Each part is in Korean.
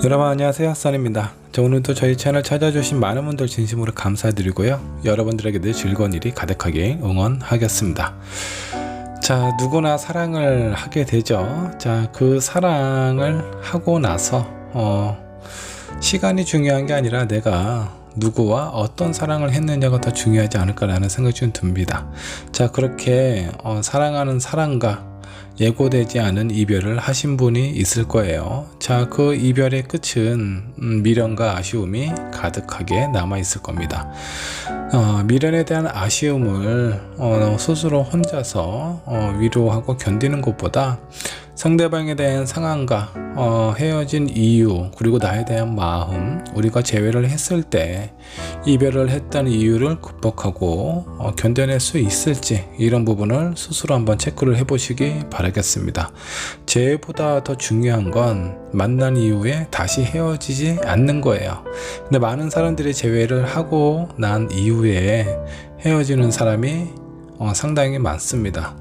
여러분 안녕하세요, 써니입니다. 오늘도 저희 채널 찾아주신 많은 분들 진심으로 감사드리고요, 여러분들에게 늘 즐거운 일이 가득하게 응원하겠습니다. 자, 누구나 사랑을 하게 되죠. 자, 그 사랑을 하고 나서 시간이 중요한 게 아니라 내가 누구와 어떤 사랑을 했느냐가 더 중요하지 않을까라는 생각이 좀 듭니다. 자, 그렇게 사랑하는 사람과 예고되지 않은 이별을 하신 분이 있을 거예요. 자, 그 이별의 끝은 미련과 아쉬움이 가득하게 남아 있을 겁니다. 미련에 대한 아쉬움을 스스로 혼자서 위로하고 견디는 것보다 상대방에 대한 상황과 헤어진 이유, 그리고 나에 대한 마음, 우리가 재회를 했을 때 이별을 했던 이유를 극복하고 견뎌낼 수 있을지, 이런 부분을 스스로 한번 체크를 해보시기 바라겠습니다. 재회보다 더 중요한 건 만난 이후에 다시 헤어지지 않는 거예요. 근데 많은 사람들이 재회를 하고 난 이후에 헤어지는 사람이 상당히 많습니다.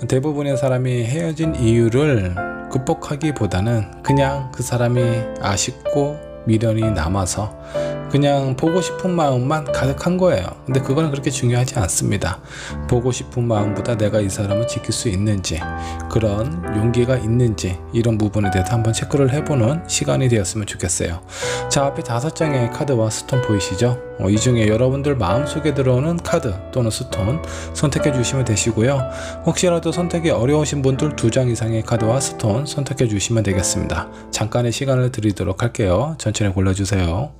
대부분의 사람이 헤어진 이유를 극복하기보다는 그냥 그 사람이 아쉽고 미련이 남아서 그냥 보고 싶은 마음만 가득한 거예요. 근데 그건 그렇게 중요하지 않습니다. 보고 싶은 마음보다 내가 이 사람을 지킬 수 있는지, 그런 용기가 있는지, 이런 부분에 대해서 한번 체크를 해보는 시간이 되었으면 좋겠어요. 자, 앞에 5장의 카드와 스톤 보이시죠? 이 중에 여러분들 마음속에 들어오는 카드 또는 스톤 선택해 주시면 되시고요. 혹시라도 선택이 어려우신 분들 2장 이상의 카드와 스톤 선택해 주시면 되겠습니다. 잠깐의 시간을 드리도록 할게요. 천천히 골라주세요.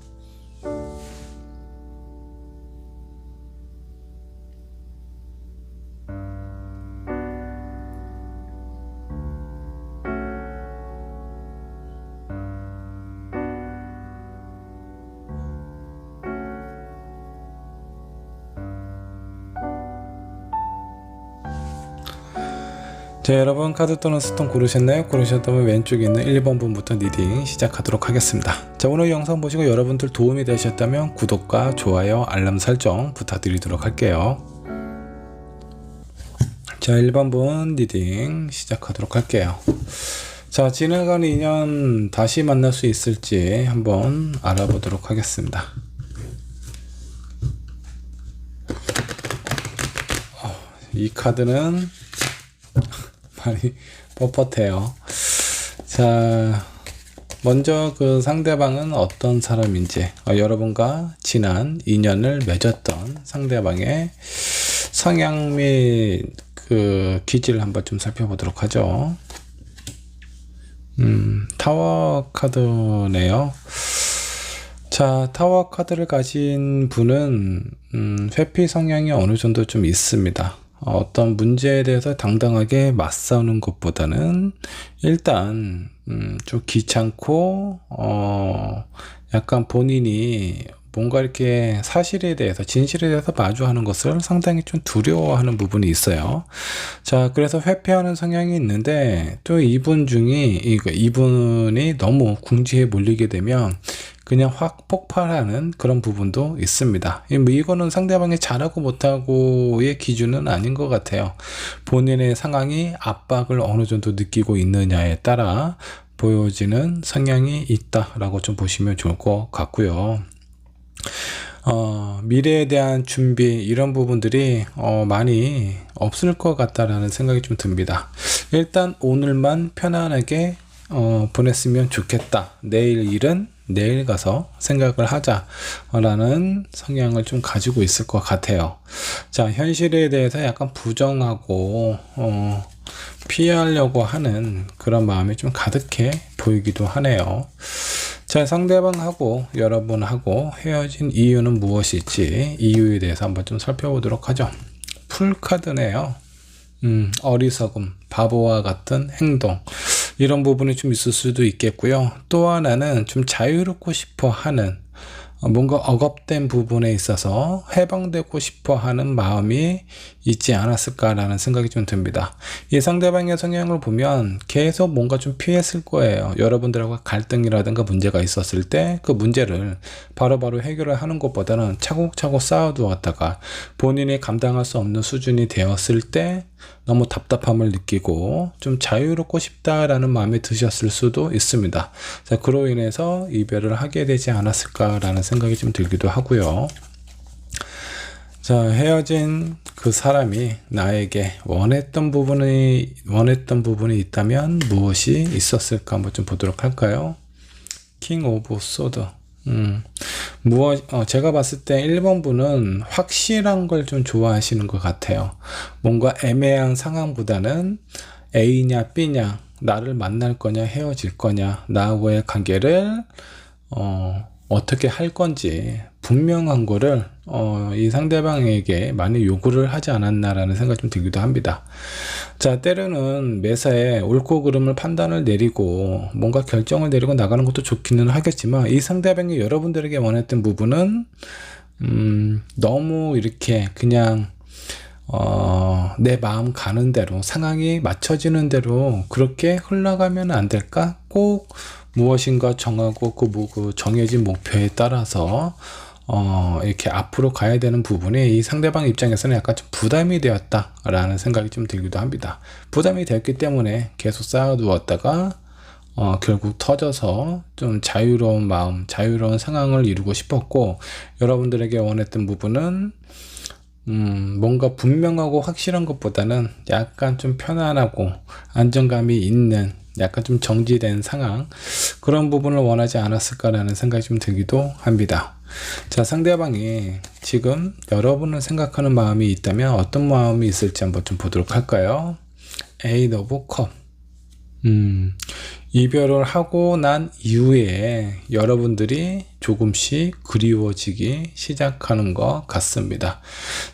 자, 여러분 카드 또는 스톤 고르셨나요? 고르셨다면 왼쪽에 있는 1번 분부터 리딩 시작하도록 하겠습니다. 자, 오늘 영상 보시고 여러분들 도움이 되셨다면 구독과 좋아요, 알람 설정 부탁드리도록 할게요. 자, 1번 분 리딩 시작하도록 할게요. 자, 지나간 인연 다시 만날 수 있을지 한번 알아보도록 하겠습니다. 이 카드는 많이 뻣뻣해요. 자, 먼저 그 상대방은 어떤 사람인지, 여러분과 지난 인연을 맺었던 상대방의 성향 및 그 기질을 한번 좀 살펴보도록 하죠. 타워 카드네요. 자, 타워 카드를 가진 분은 회피 성향이 어느 정도 좀 있습니다. 어떤 문제에 대해서 당당하게 맞서는 것보다는 일단 좀 귀찮고 약간 본인이 뭔가 이렇게 사실에 대해서, 진실에 대해서 마주하는 것을 상당히 좀 두려워하는 부분이 있어요. 자, 그래서 회피하는 성향이 있는데, 또 이분이 너무 궁지에 몰리게 되면 그냥 확 폭발하는 그런 부분도 있습니다. 이거는 상대방이 잘하고 못하고의 기준은 아닌 것 같아요. 본인의 상황이 압박을 어느 정도 느끼고 있느냐에 따라 보여지는 성향이 있다라고 좀 보시면 좋을 것 같고요. 미래에 대한 준비, 이런 부분들이 많이 없을 것 같다라는 생각이 좀 듭니다. 일단 오늘만 편안하게 보냈으면 좋겠다, 내일 일은 내일 가서 생각을 하자 라는 성향을 좀 가지고 있을 것 같아요. 자, 현실에 대해서 약간 부정하고 피하려고 하는 그런 마음이 좀 가득해 보이기도 하네요. 자, 상대방하고 여러분하고 헤어진 이유는 무엇일지, 이유에 대해서 한번 좀 살펴보도록 하죠. 풀카드네요. 어리석음, 바보와 같은 행동, 이런 부분이 좀 있을 수도 있겠고요. 또 하나는 좀 자유롭고 싶어 하는 뭔가 억압된 부분에 있어서 해방되고 싶어 하는 마음이 있지 않았을까라는 생각이 좀 듭니다. 이 상대방의 성향을 보면 계속 뭔가 좀 피했을 거예요. 여러분들하고 갈등이라든가 문제가 있었을 때 그 문제를 바로바로 해결을 하는 것보다는 차곡차곡 쌓아두었다가 본인이 감당할 수 없는 수준이 되었을 때 너무 답답함을 느끼고 좀 자유롭고 싶다라는 마음이 드셨을 수도 있습니다. 자, 그로 인해서 이별을 하게 되지 않았을까라는 생각이 좀 들기도 하고요. 자, 헤어진 그 사람이 나에게 원했던 부분이 있다면 무엇이 있었을까 한번 좀 보도록 할까요? 킹 오브 소드. 제가 봤을 때 1번 분은 확실한 걸 좀 좋아하시는 것 같아요. 뭔가 애매한 상황보다는 A냐 B냐, 나를 만날 거냐 헤어질 거냐, 나하고의 관계를 어떻게 할 건지 분명한 거를 이 상대방에게 많이 요구를 하지 않았나라는 생각이 좀 들기도 합니다. 자, 때로는 매사에 옳고 그름을 판단을 내리고 뭔가 결정을 내리고 나가는 것도 좋기는 하겠지만, 이 상대방이 여러분들에게 원했던 부분은 너무 이렇게 그냥 내 마음 가는 대로, 상황이 맞춰지는 대로 그렇게 흘러가면 안 될까? 꼭 무엇인가 정하고 그 정해진 목표에 따라서 이렇게 앞으로 가야 되는 부분이 이 상대방 입장에서는 약간 좀 부담이 되었다라는 생각이 좀 들기도 합니다. 부담이 되었기 때문에 계속 쌓아두었다가 결국 터져서 좀 자유로운 마음, 자유로운 상황을 이루고 싶었고, 여러분들에게 원했던 부분은 뭔가 분명하고 확실한 것보다는 약간 좀 편안하고 안정감이 있는, 약간 좀 정지된 상황, 그런 부분을 원하지 않았을까라는 생각이 좀 들기도 합니다. 자, 상대방이 지금 여러분을 생각하는 마음이 있다면 어떤 마음이 있을지 한번 좀 보도록 할까요? 에이드 오브 컵. 이별을 하고 난 이후에 여러분들이 조금씩 그리워지기 시작하는 것 같습니다.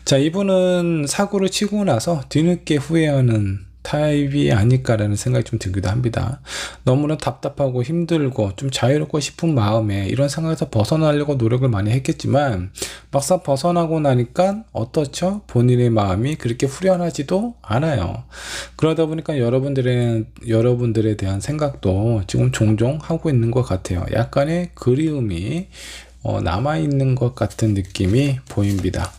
자, 이분은 사고를 치고 나서 뒤늦게 후회하는 타입이 아닐까라는 생각이 좀 들기도 합니다. 너무나 답답하고 힘들고 좀 자유롭고 싶은 마음에 이런 상황에서 벗어나려고 노력을 많이 했겠지만, 막상 벗어나고 나니까 어떻죠? 본인의 마음이 그렇게 후련하지도 않아요. 그러다 보니까 여러분들에 대한 생각도 지금 종종 하고 있는 것 같아요. 약간의 그리움이 남아있는 것 같은 느낌이 보입니다.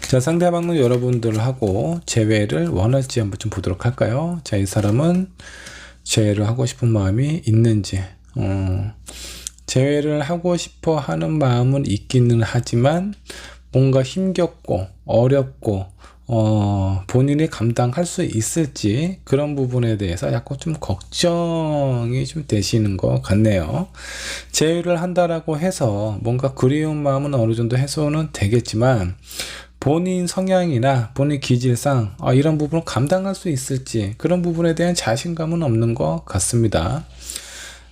자, 상대방은 여러분들하고 재회를 원할지 한번 좀 보도록 할까요? 자, 이 사람은 재회를 하고 싶은 마음이 있는지, 재회를 하고 싶어 하는 마음은 있기는 하지만 뭔가 힘겹고 어렵고 본인이 감당할 수 있을지, 그런 부분에 대해서 약간 좀 걱정이 좀 되시는 것 같네요. 재회를 한다라고 해서 뭔가 그리운 마음은 어느 정도 해소는 되겠지만, 본인 성향이나 본인 기질상 이런 부분을 감당할 수 있을지, 그런 부분에 대한 자신감은 없는 것 같습니다.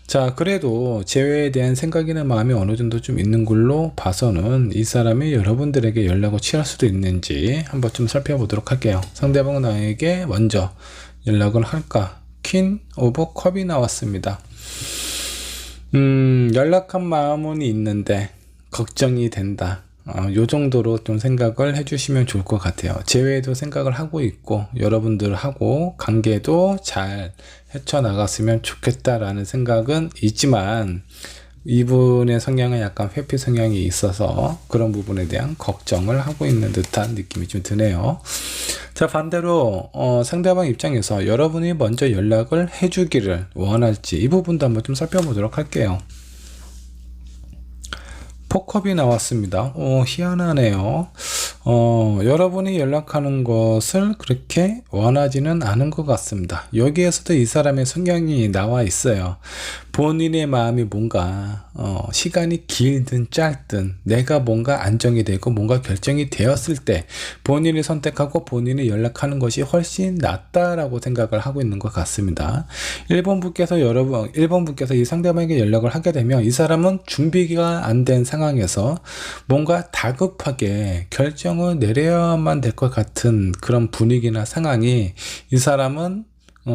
자, 그래도 재회에 대한 생각이나 마음이 어느 정도 좀 있는 걸로 봐서는 이 사람이 여러분들에게 연락을 취할 수도 있는지 한번 좀 살펴보도록 할게요. 상대방은 나에게 먼저 연락을 할까? 퀸 오브 컵이 나왔습니다. 연락한 마음은 있는데 걱정이 된다. 요 정도로 좀 생각을 해주시면 좋을 것 같아요. 재회에도 생각을 하고 있고, 여러분들하고 관계도 잘 헤쳐나갔으면 좋겠다라는 생각은 있지만, 이분의 성향은 약간 회피 성향이 있어서 그런 부분에 대한 걱정을 하고 있는 듯한 느낌이 좀 드네요. 자, 반대로 상대방 입장에서 여러분이 먼저 연락을 해주기를 원할지, 이 부분도 한번 좀 살펴보도록 할게요. 포컵이 나왔습니다. 희한하네요. 여러분이 연락하는 것을 그렇게 원하지는 않은 것 같습니다. 여기에서도 이 사람의 성향이 나와 있어요. 본인의 마음이 뭔가 시간이 길든 짧든 내가 뭔가 안정이 되고 뭔가 결정이 되었을 때 본인이 선택하고 본인이 연락하는 것이 훨씬 낫다라고 생각을 하고 있는 것 같습니다. 1번 분께서 이 상대방에게 연락을 하게 되면 이 사람은 준비가 안 된 상황에서 뭔가 다급하게 결정을 내려야만 될 것 같은 그런 분위기나 상황이 이 사람은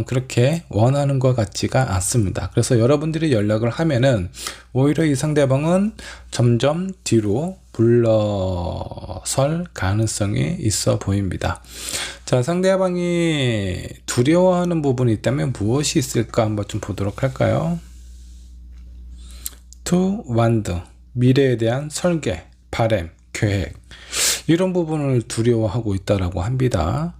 그렇게 원하는 것 같지가 않습니다. 그래서 여러분들이 연락을 하면은 오히려 이 상대방은 점점 뒤로 물러설 가능성이 있어 보입니다. 자, 상대방이 두려워하는 부분이 있다면 무엇이 있을까 한번 좀 보도록 할까요? 투 완드, 미래에 대한 설계, 바램, 계획, 이런 부분을 두려워하고 있다라고 합니다.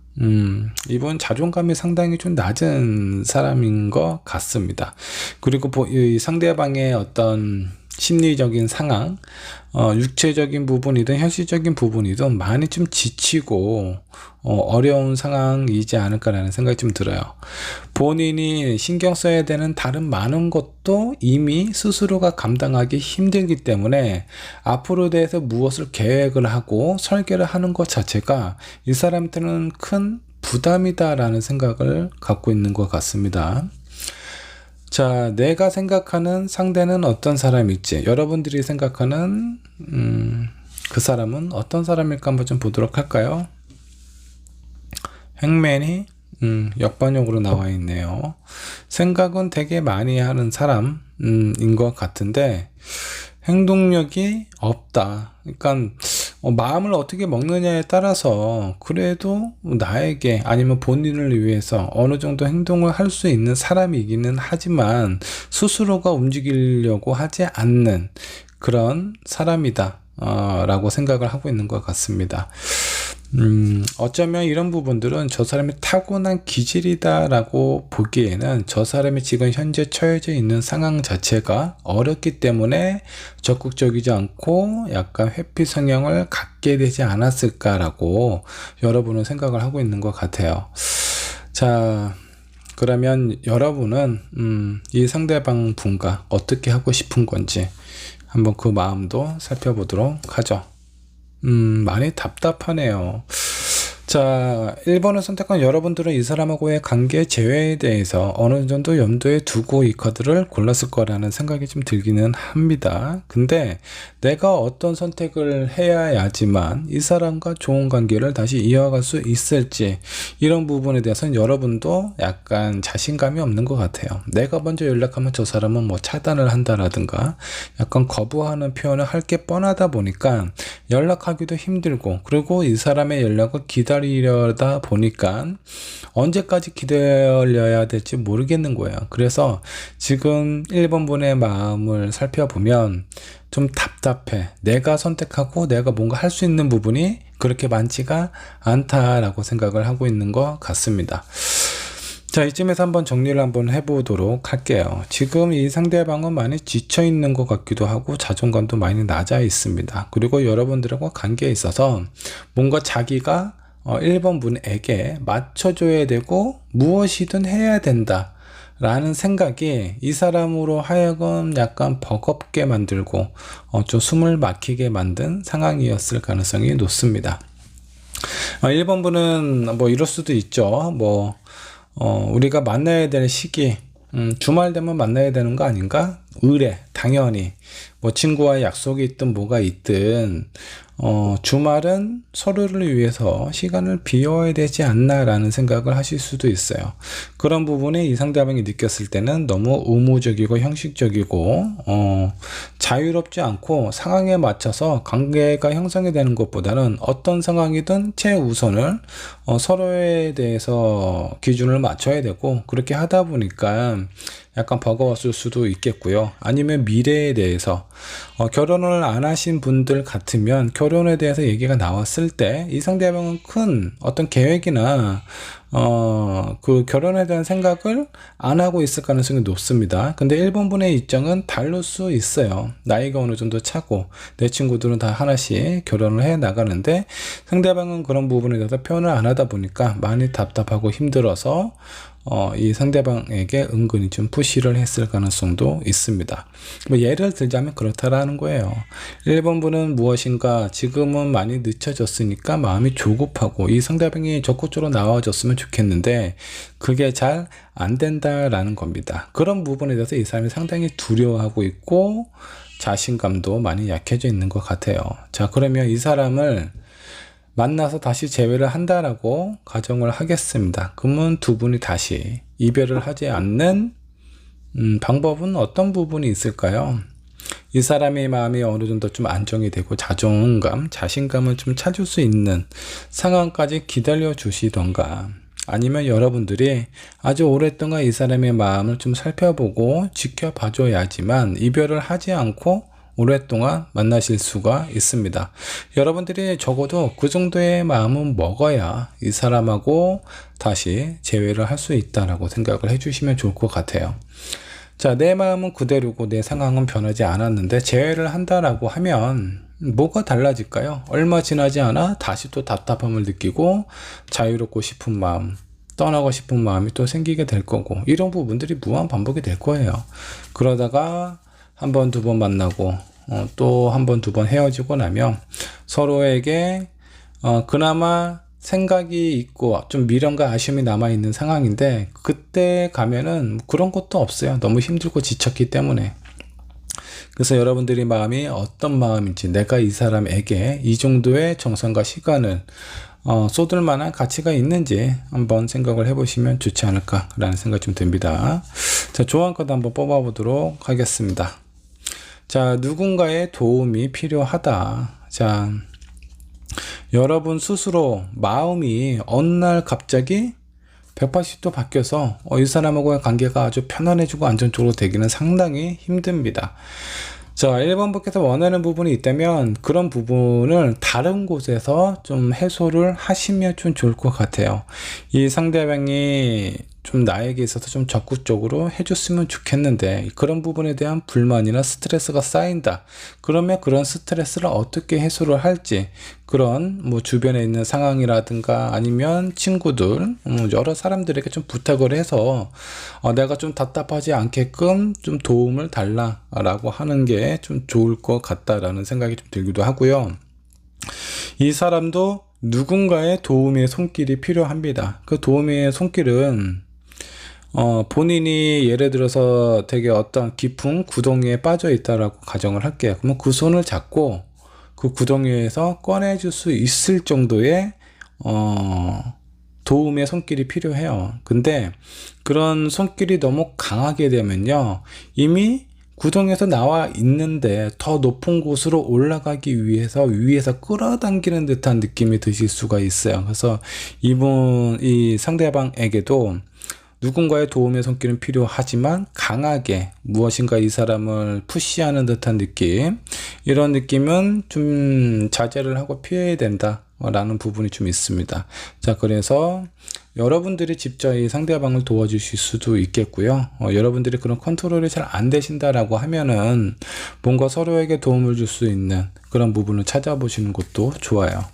이분 자존감이 상당히 좀 낮은 사람인 것 같습니다. 그리고 이 상대방의 어떤 심리적인 상황, 육체적인 부분이든 현실적인 부분이든 많이 좀 지치고 어려운 상황이지 않을까라는 생각이 좀 들어요. 본인이 신경 써야 되는 다른 많은 것도 이미 스스로가 감당하기 힘들기 때문에 앞으로 대해서 무엇을 계획을 하고 설계를 하는 것 자체가 이 사람한테는 큰 부담이다라는 생각을 갖고 있는 것 같습니다. 자, 내가 생각하는 상대는 어떤 사람일지, 여러분들이 생각하는 그 사람은 어떤 사람일까 한번 좀 보도록 할까요? 행맨이 역반역으로 나와 있네요. 생각은 되게 많이 하는 사람인 것 같은데 행동력이 없다. 그러니까 마음을 어떻게 먹느냐에 따라서 그래도 나에게 아니면 본인을 위해서 어느 정도 행동을 할 수 있는 사람이기는 하지만 스스로가 움직이려고 하지 않는 그런 사람이다 라고 생각을 하고 있는 것 같습니다. 어쩌면 이런 부분들은 저 사람의 타고난 기질이다 라고 보기에는 저 사람이 지금 현재 처해져 있는 상황 자체가 어렵기 때문에 적극적이지 않고 약간 회피 성향을 갖게 되지 않았을까 라고 여러분은 생각을 하고 있는 것 같아요. 자, 그러면 여러분은 이 상대방 분과 어떻게 하고 싶은 건지 한번 그 마음도 살펴보도록 하죠. 많이 답답하네요. 자, 1번을 선택한 여러분들은 이 사람하고의 관계 재회에 대해서 어느 정도 염두에 두고 이 카드를 골랐을 거라는 생각이 좀 들기는 합니다. 근데 내가 어떤 선택을 해야지만 이 사람과 좋은 관계를 다시 이어갈 수 있을지, 이런 부분에 대해서는 여러분도 약간 자신감이 없는 것 같아요. 내가 먼저 연락하면 저 사람은 뭐 차단을 한다라든가 약간 거부하는 표현을 할 게 뻔하다 보니까 연락하기도 힘들고, 그리고 이 사람의 연락을 기다리려다 보니까 언제까지 기다려야 될지 모르겠는 거예요. 그래서 지금 1번 분의 마음을 살펴보면 좀 답답해. 내가 선택하고 내가 뭔가 할 수 있는 부분이 그렇게 많지가 않다라고 생각을 하고 있는 것 같습니다. 자, 이쯤에서 한번 정리를 한번 해보도록 할게요. 지금 이 상대방은 많이 지쳐 있는 것 같기도 하고 자존감도 많이 낮아 있습니다. 그리고 여러분들과 관계에 있어서 뭔가 자기가 1번 분에게 맞춰줘야 되고 무엇이든 해야 된다 라는 생각이 이 사람으로 하여금 약간 버겁게 만들고 좀 숨을 막히게 만든 상황이었을 가능성이 높습니다. 1번 분은 뭐 이럴 수도 있죠. 우리가 만나야 될 시기, 주말 되면 만나야 되는 거 아닌가? 의뢰, 당연히. 뭐 친구와의 약속이 있든 뭐가 있든, 주말은 서로를 위해서 시간을 비워야 되지 않나 라는 생각을 하실 수도 있어요. 그런 부분이 이 상대방이 느꼈을 때는 너무 의무적이고 형식적이고 자유롭지 않고 상황에 맞춰서 관계가 형성이 되는 것보다는 어떤 상황이든 최우선을 서로에 대해서 기준을 맞춰야 되고, 그렇게 하다 보니까 약간 버거웠을 수도 있겠고요. 아니면 미래에 대해서 결혼을 안 하신 분들 같으면 결혼에 대해서 얘기가 나왔을 때 이 상대방은 큰 어떤 계획이나 그 결혼에 대한 생각을 안 하고 있을 가능성이 높습니다. 근데 1번 분의 입장은 다를 수 있어요. 나이가 어느 정도 차고 내 친구들은 다 하나씩 결혼을 해 나가는데 상대방은 그런 부분에 대해서 표현을 안 하다 보니까 많이 답답하고 힘들어서 이 상대방에게 은근히 좀 푸시를 했을 가능성도 있습니다. 뭐 예를 들자면 그렇다라는 거예요. 1번 분은 무엇인가 지금은 많이 늦춰졌으니까 마음이 조급하고 이 상대방이 적극적으로 나와줬으면 좋겠는데 그게 잘 안 된다라는 겁니다. 그런 부분에 대해서 이 사람이 상당히 두려워하고 있고 자신감도 많이 약해져 있는 것 같아요. 자, 그러면 이 사람을 만나서 다시 재회를 한다라고 가정을 하겠습니다. 그러면 두 분이 다시 이별을 하지 않는 방법은 어떤 부분이 있을까요? 이 사람의 마음이 어느 정도 좀 안정이 되고 자존감, 자신감을 좀 찾을 수 있는 상황까지 기다려 주시던가, 아니면 여러분들이 아주 오랫동안 이 사람의 마음을 좀 살펴보고 지켜봐 줘야지만 이별을 하지 않고 오랫동안 만나실 수가 있습니다. 여러분들이 적어도 그 정도의 마음은 먹어야 이 사람하고 다시 재회를 할 수 있다라고 생각을 해주시면 좋을 것 같아요. 자, 내 마음은 그대로고 내 상황은 변하지 않았는데 재회를 한다라고 하면 뭐가 달라질까요? 얼마 지나지 않아 다시 또 답답함을 느끼고 자유롭고 싶은 마음, 떠나고 싶은 마음이 또 생기게 될 거고, 이런 부분들이 무한 반복이 될 거예요. 그러다가 한 번, 두 번 만나고 또 한 번, 두 번 헤어지고 나면 서로에게 그나마 생각이 있고 좀 미련과 아쉬움이 남아있는 상황인데, 그때 가면은 그런 것도 없어요. 너무 힘들고 지쳤기 때문에. 그래서 여러분들이 마음이 어떤 마음인지, 내가 이 사람에게 이 정도의 정성과 시간을 쏟을 만한 가치가 있는지 한번 생각을 해보시면 좋지 않을까라는 생각이 좀 듭니다. 자, 조언 카드 한번 뽑아보도록 하겠습니다. 자, 누군가의 도움이 필요하다. 자, 여러분 스스로 마음이 어느 날 갑자기 180도 바뀌어서 이 사람하고의 관계가 아주 편안해지고 안정적으로 되기는 상당히 힘듭니다. 자, 1번 분께서 원하는 부분이 있다면 그런 부분을 다른 곳에서 좀 해소를 하시면 좀 좋을 것 같아요. 이 상대방이 좀 나에게 있어서 좀 적극적으로 해줬으면 좋겠는데 그런 부분에 대한 불만이나 스트레스가 쌓인다. 그러면 그런 스트레스를 어떻게 해소를 할지, 그런 뭐 주변에 있는 상황이라든가 아니면 친구들, 여러 사람들에게 좀 부탁을 해서 내가 좀 답답하지 않게끔 좀 도움을 달라라고 하는 게 좀 좋을 것 같다라는 생각이 좀 들기도 하고요. 이 사람도 누군가의 도움의 손길이 필요합니다. 그 도움의 손길은 본인이 예를 들어서 되게 어떤 깊은 구덩이에 빠져 있다라고 가정을 할게요. 그러면 그 손을 잡고 그 구덩이에서 꺼내줄 수 있을 정도의 도움의 손길이 필요해요. 근데 그런 손길이 너무 강하게 되면요, 이미 구덩이에서 나와 있는데 더 높은 곳으로 올라가기 위해서 위에서 끌어당기는 듯한 느낌이 드실 수가 있어요. 그래서 이 상대방에게도 누군가의 도움의 손길은 필요하지만 강하게 무엇인가 이 사람을 푸시하는 듯한 느낌, 이런 느낌은 좀 자제를 하고 피해야 된다 라는 부분이 좀 있습니다. 자, 그래서 여러분들이 직접 이 상대방을 도와주실 수도 있겠고요. 여러분들이 그런 컨트롤이 잘 안 되신다라고 하면은 뭔가 서로에게 도움을 줄 수 있는 그런 부분을 찾아보시는 것도 좋아요.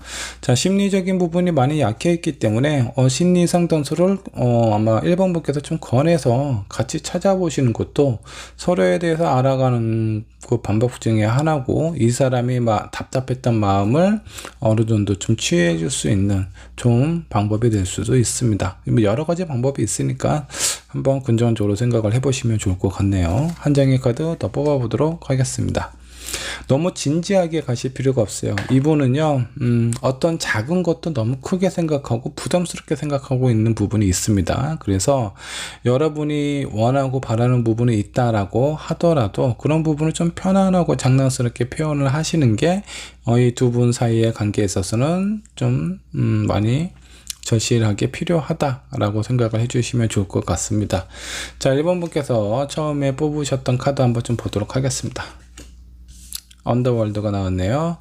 자, 심리적인 부분이 많이 약해 있기 때문에 심리 상담소를 아마 1번 분께서 좀 권해서 같이 찾아보시는 것도 서로에 대해서 알아가는 그 방법 중에 하나고, 이 사람이 답답했던 마음을 어느 정도 좀 취해 줄 수 있는 좋은 방법이 될 수도 있습니다. 여러 가지 방법이 있으니까 한번 긍정적으로 생각을 해보시면 좋을 것 같네요. 한 장의 카드 더 뽑아보도록 하겠습니다. 너무 진지하게 가실 필요가 없어요. 이분은요, 어떤 작은 것도 너무 크게 생각하고 부담스럽게 생각하고 있는 부분이 있습니다. 그래서 여러분이 원하고 바라는 부분이 있다라고 하더라도 그런 부분을 좀 편안하고 장난스럽게 표현을 하시는 게 이 두 분 사이의 관계에 있어서는 좀 많이 절실하게 필요하다라고 생각을 해주시면 좋을 것 같습니다. 자, 1번 분께서 처음에 뽑으셨던 카드 한번 좀 보도록 하겠습니다. 언더월드가 나왔네요.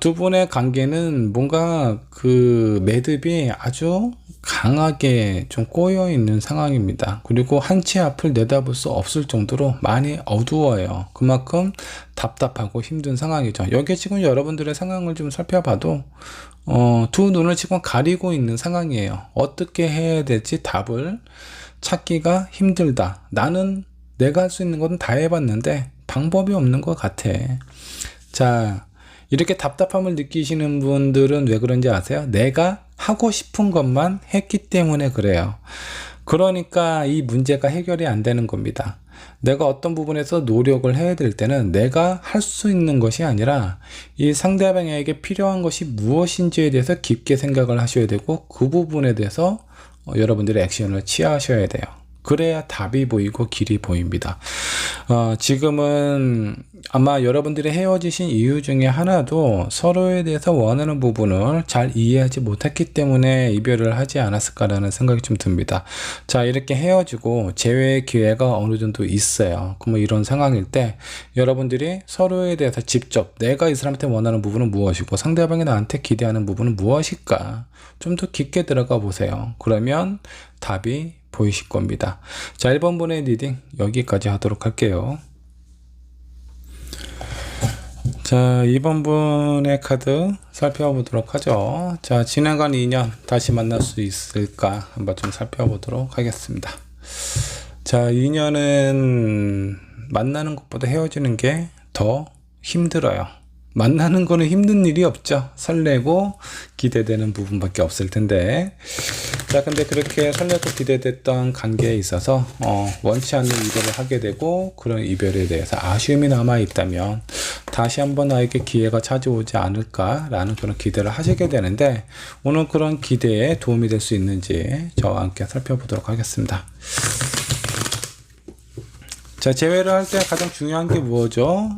두 분의 관계는 뭔가 그 매듭이 아주 강하게 좀 꼬여 있는 상황입니다. 그리고 한치 앞을 내다볼 수 없을 정도로 많이 어두워요. 그만큼 답답하고 힘든 상황이죠. 여기 지금 여러분들의 상황을 좀 살펴봐도 두 눈을 지금 가리고 있는 상황이에요. 어떻게 해야 될지 답을 찾기가 힘들다. 나는 내가 할 수 있는 건 다 해봤는데 방법이 없는 것 같아. 자, 이렇게 답답함을 느끼시는 분들은 왜 그런지 아세요? 내가 하고 싶은 것만 했기 때문에 그래요. 그러니까 이 문제가 해결이 안 되는 겁니다. 내가 어떤 부분에서 노력을 해야 될 때는 내가 할 수 있는 것이 아니라 이 상대방에게 필요한 것이 무엇인지에 대해서 깊게 생각을 하셔야 되고, 그 부분에 대해서 여러분들이 액션을 취하셔야 돼요. 그래야 답이 보이고 길이 보입니다. 지금은 아마 여러분들이 헤어지신 이유 중에 하나도 서로에 대해서 원하는 부분을 잘 이해하지 못했기 때문에 이별을 하지 않았을까라는 생각이 좀 듭니다. 자, 이렇게 헤어지고 재회의 기회가 어느 정도 있어요. 그럼 이런 상황일 때 여러분들이 서로에 대해서 직접 내가 이 사람한테 원하는 부분은 무엇이고 상대방이 나한테 기대하는 부분은 무엇일까? 좀 더 깊게 들어가 보세요. 그러면 답이 보이실 겁니다. 자, 1번 분의 리딩 여기까지 하도록 할게요. 자, 2번 분의 카드 살펴보도록 하죠. 자, 지나간 2년 다시 만날 수 있을까 한번 좀 살펴보도록 하겠습니다. 자, 2년은 만나는 것보다 헤어지는 게 더 힘들어요. 만나는 거는 힘든 일이 없죠. 설레고 기대되는 부분밖에 없을 텐데, 자, 근데 그렇게 설레고 기대됐던 관계에 있어서 원치 않는 이별을 하게 되고 그런 이별에 대해서 아쉬움이 남아 있다면 다시 한번 나에게 기회가 찾아오지 않을까라는 그런 기대를 하시게 되는데, 오늘 그런 기대에 도움이 될 수 있는지 저와 함께 살펴보도록 하겠습니다. 자, 재회를 할 때 가장 중요한 게 뭐죠?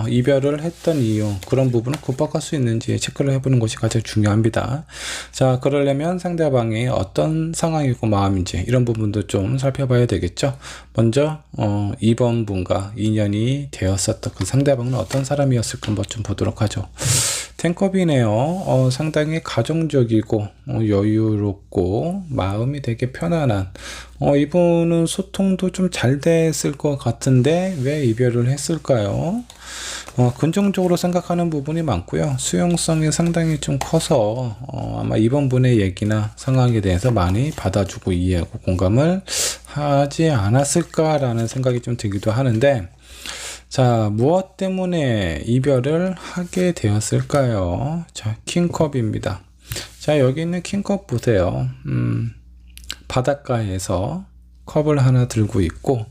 이별을 했던 이유, 그런 부분을 극복할 수 있는지 체크를 해보는 것이 가장 중요합니다. 자, 그러려면 상대방이 어떤 상황이고 마음인지 이런 부분도 좀 살펴봐야 되겠죠. 먼저 2번 분과 인연이 되었었던 그 상대방은 어떤 사람이었을까 한번 좀 보도록 하죠. 탱컵이네요. 상당히 가정적이고 여유롭고 마음이 되게 편안한, 이분은 소통도 좀 잘 됐을 것 같은데 왜 이별을 했을까요? 긍정적으로 생각하는 부분이 많고요. 수용성이 상당히 좀 커서 아마 이번 분의 얘기나 상황에 대해서 많이 받아주고 이해하고 공감을 하지 않았을까라는 생각이 좀 들기도 하는데, 자, 무엇 때문에 이별을 하게 되었을까요? 자, 킹컵입니다. 자, 여기 있는 킹컵 보세요. 바닷가에서 컵을 하나 들고 있고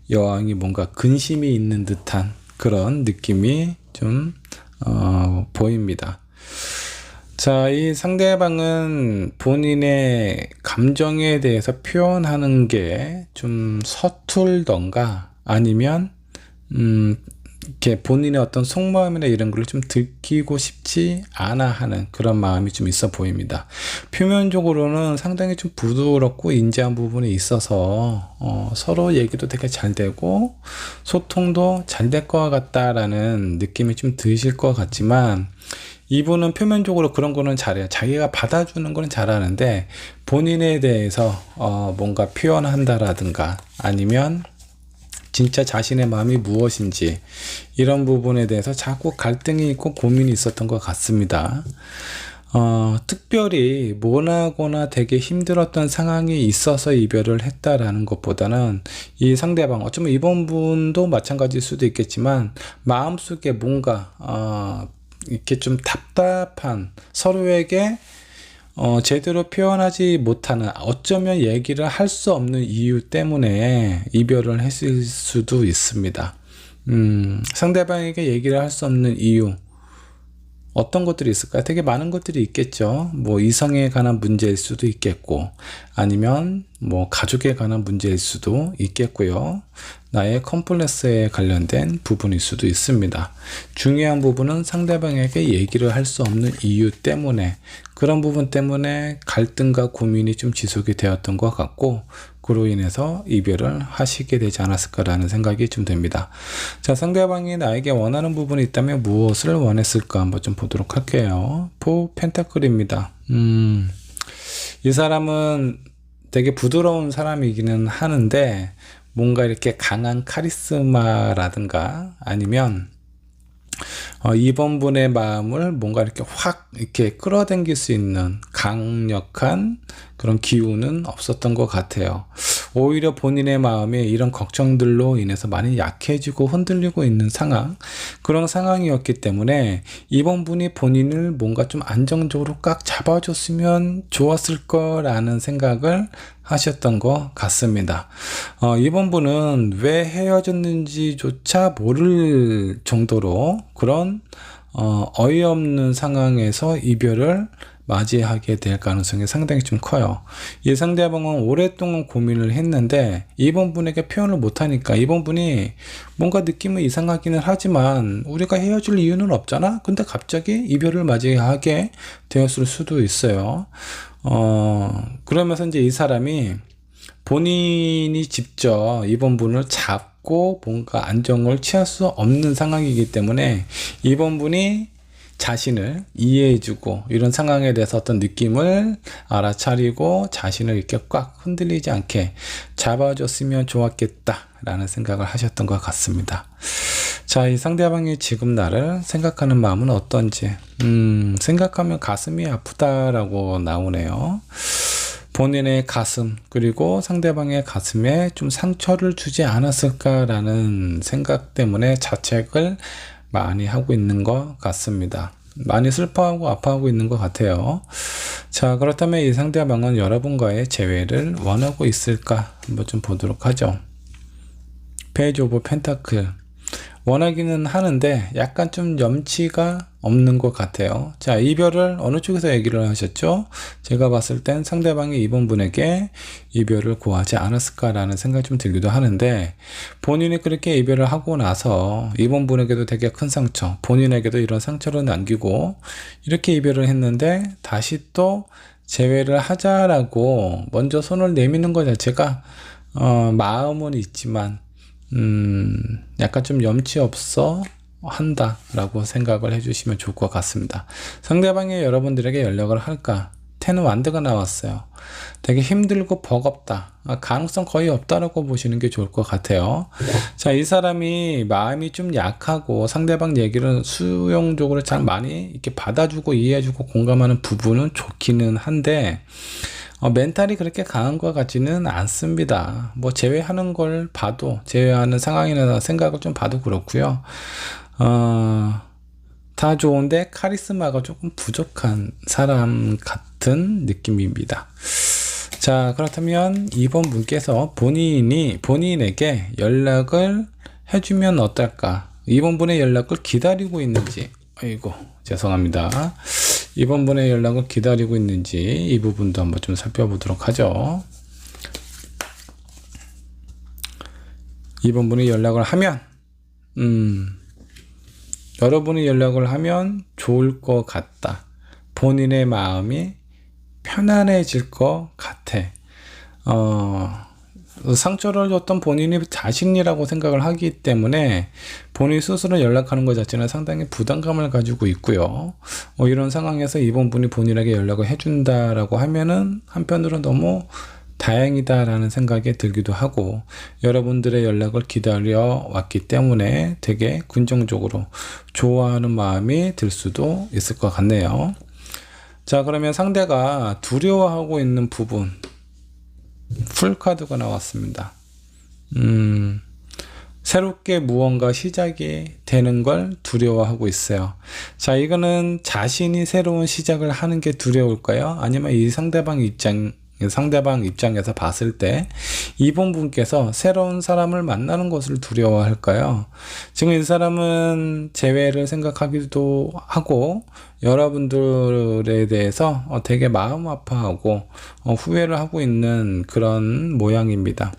여왕이 뭔가 근심이 있는 듯한 그런 느낌이 좀 보입니다. 자, 이 상대방은 본인의 감정에 대해서 표현하는 게 좀 서툴던가 아니면 이렇게 본인의 어떤 속마음이나 이런 걸 좀 들키고 싶지 않아 하는 그런 마음이 좀 있어 보입니다. 표면적으로는 상당히 좀 부드럽고 인자한 부분이 있어서 서로 얘기도 되게 잘 되고 소통도 잘 될 것 같다라는 느낌이 좀 드실 것 같지만, 이분은 표면적으로 그런 거는 잘해요. 자기가 받아주는 거는 잘하는데 본인에 대해서 뭔가 표현한다라든가 아니면 진짜 자신의 마음이 무엇인지 이런 부분에 대해서 자꾸 갈등이 있고 고민이 있었던 것 같습니다. 특별히 모나거나 되게 힘들었던 상황이 있어서 이별을 했다라는 것보다는 이 상대방, 어쩌면 이번 분도 마찬가지일 수도 있겠지만 마음속에 뭔가 이렇게 좀 답답한, 서로에게 제대로 표현하지 못하는, 어쩌면 얘기를 할 수 없는 이유 때문에 이별을 했을 수도 있습니다. 상대방에게 얘기를 할 수 없는 이유, 어떤 것들이 있을까요? 되게 많은 것들이 있겠죠. 뭐 이성에 관한 문제일 수도 있겠고, 아니면 뭐 가족에 관한 문제일 수도 있겠고요. 나의 컴플렉스에 관련된 부분일 수도 있습니다. 중요한 부분은 상대방에게 얘기를 할 수 없는 이유 때문에, 그런 부분 때문에 갈등과 고민이 좀 지속이 되었던 것 같고, 그로 인해서 이별을 하시게 되지 않았을까라는 생각이 좀 듭니다. 자, 상대방이 나에게 원하는 부분이 있다면 무엇을 원했을까 한번 좀 보도록 할게요. 포 펜타클입니다. 이 사람은 되게 부드러운 사람이기는 하는데 뭔가 이렇게 강한 카리스마라든가 아니면 이번 분의 마음을 뭔가 이렇게 확 이렇게 끌어당길 수 있는 강력한 그런 기운은 없었던 것 같아요. 오히려 본인의 마음이 이런 걱정들로 인해서 많이 약해지고 흔들리고 있는 상황, 그런 상황이었기 때문에 이번 분이 본인을 뭔가 좀 안정적으로 꽉 잡아줬으면 좋았을 거라는 생각을 하셨던 것 같습니다. 이번 분은 왜 헤어졌는지조차 모를 정도로 그런 어이없는 상황에서 이별을 맞이하게 될 가능성이 상당히 좀 커요. 이 상대방은 오랫동안 고민을 했는데 이번 분에게 표현을 못하니까 이번 분이 뭔가 느낌은 이상하기는 하지만 우리가 헤어질 이유는 없잖아? 근데 갑자기 이별을 맞이하게 되었을 수도 있어요. 그러면서 이제 이 사람이 본인이 직접 이번 분을 잡고 뭔가 안정을 취할 수 없는 상황이기 때문에 이번 분이 자신을 이해해주고 이런 상황에 대해서 어떤 느낌을 알아차리고 자신을 이렇게 꽉 흔들리지 않게 잡아줬으면 좋았겠다 라는 생각을 하셨던 것 같습니다. 자, 이 상대방이 지금 나를 생각하는 마음은 어떤지 생각하면 가슴이 아프다라고 나오네요. 본인의 가슴 그리고 상대방의 가슴에 좀 상처를 주지 않았을까라는 생각 때문에 자책을 많이 하고 있는 것 같습니다. 많이 슬퍼하고 아파하고 있는 것 같아요. 자, 그렇다면 이 상대방은 여러분과의 재회를 원하고 있을까 한번 좀 보도록 하죠. 페이지 오브 펜타클 원하기는 하는데 약간 좀 염치가 없는 것 같아요. 자, 이별을 어느 쪽에서 얘기를 하셨죠? 제가 봤을 땐 상대방이 이번 분에게 이별을 고하지 않았을까라는 생각이 좀 들기도 하는데 본인이 그렇게 이별을 하고 나서 이번 분에게도 되게 큰 상처, 본인에게도 이런 상처를 남기고 이렇게 이별을 했는데 다시 또 재회를 하자라고 먼저 손을 내미는 것 자체가 마음은 있지만 약간 좀 염치 없어 한다 라고 생각을 해주시면 좋을 것 같습니다. 상대방이 여러분들에게 연락을 할까? 텐 완드가 나왔어요. 되게 힘들고 버겁다, 가능성 거의 없다라고 보시는 게 좋을 것 같아요. 자, 이 사람이 마음이 좀 약하고 상대방 얘기를 수용적으로 잘 많이 이렇게 받아주고 이해해주고 공감하는 부분은 좋기는 한데 멘탈이 그렇게 강한 것 같지는 않습니다. 뭐 제외하는 걸 봐도 제외하는 상황이나 생각을 좀 봐도 그렇고요. 다 좋은데 카리스마가 조금 부족한 사람 같은 느낌입니다. 자, 그렇다면 이번 분께서 본인에게 연락을 해주면 어떨까? 이번 분의 연락을 기다리고 있는지, 아이고 죄송합니다. 이번 분의 연락을 기다리고 있는지 이 부분도 한번 좀 살펴보도록 하죠. 이번 분이 연락을 하면 여러분이 연락을 하면 좋을 것 같다. 본인의 마음이 편안해질 것 같아. 상처를 줬던 본인이 자신이라고 생각을 하기 때문에 본인 스스로 연락하는 것 자체는 상당히 부담감을 가지고 있고요. 이런 상황에서 이번 분이 본인에게 연락을 해준다라고 하면은 한편으로 너무 다행이다라는 생각이 들기도 하고 여러분들의 연락을 기다려 왔기 때문에 되게 긍정적으로 좋아하는 마음이 들 수도 있을 것 같네요. 자, 그러면 상대가 두려워하고 있는 부분 풀카드가 나왔습니다. 새롭게 무언가 시작이 되는 걸 두려워하고 있어요. 자, 이거는 자신이 새로운 시작을 하는 게 두려울까요? 아니면 이 상대방 입장에서 봤을 때 이번 분께서 새로운 사람을 만나는 것을 두려워할까요? 지금 이 사람은 재회를 생각하기도 하고 여러분들에 대해서 되게 마음 아파하고 후회를 하고 있는 그런 모양입니다.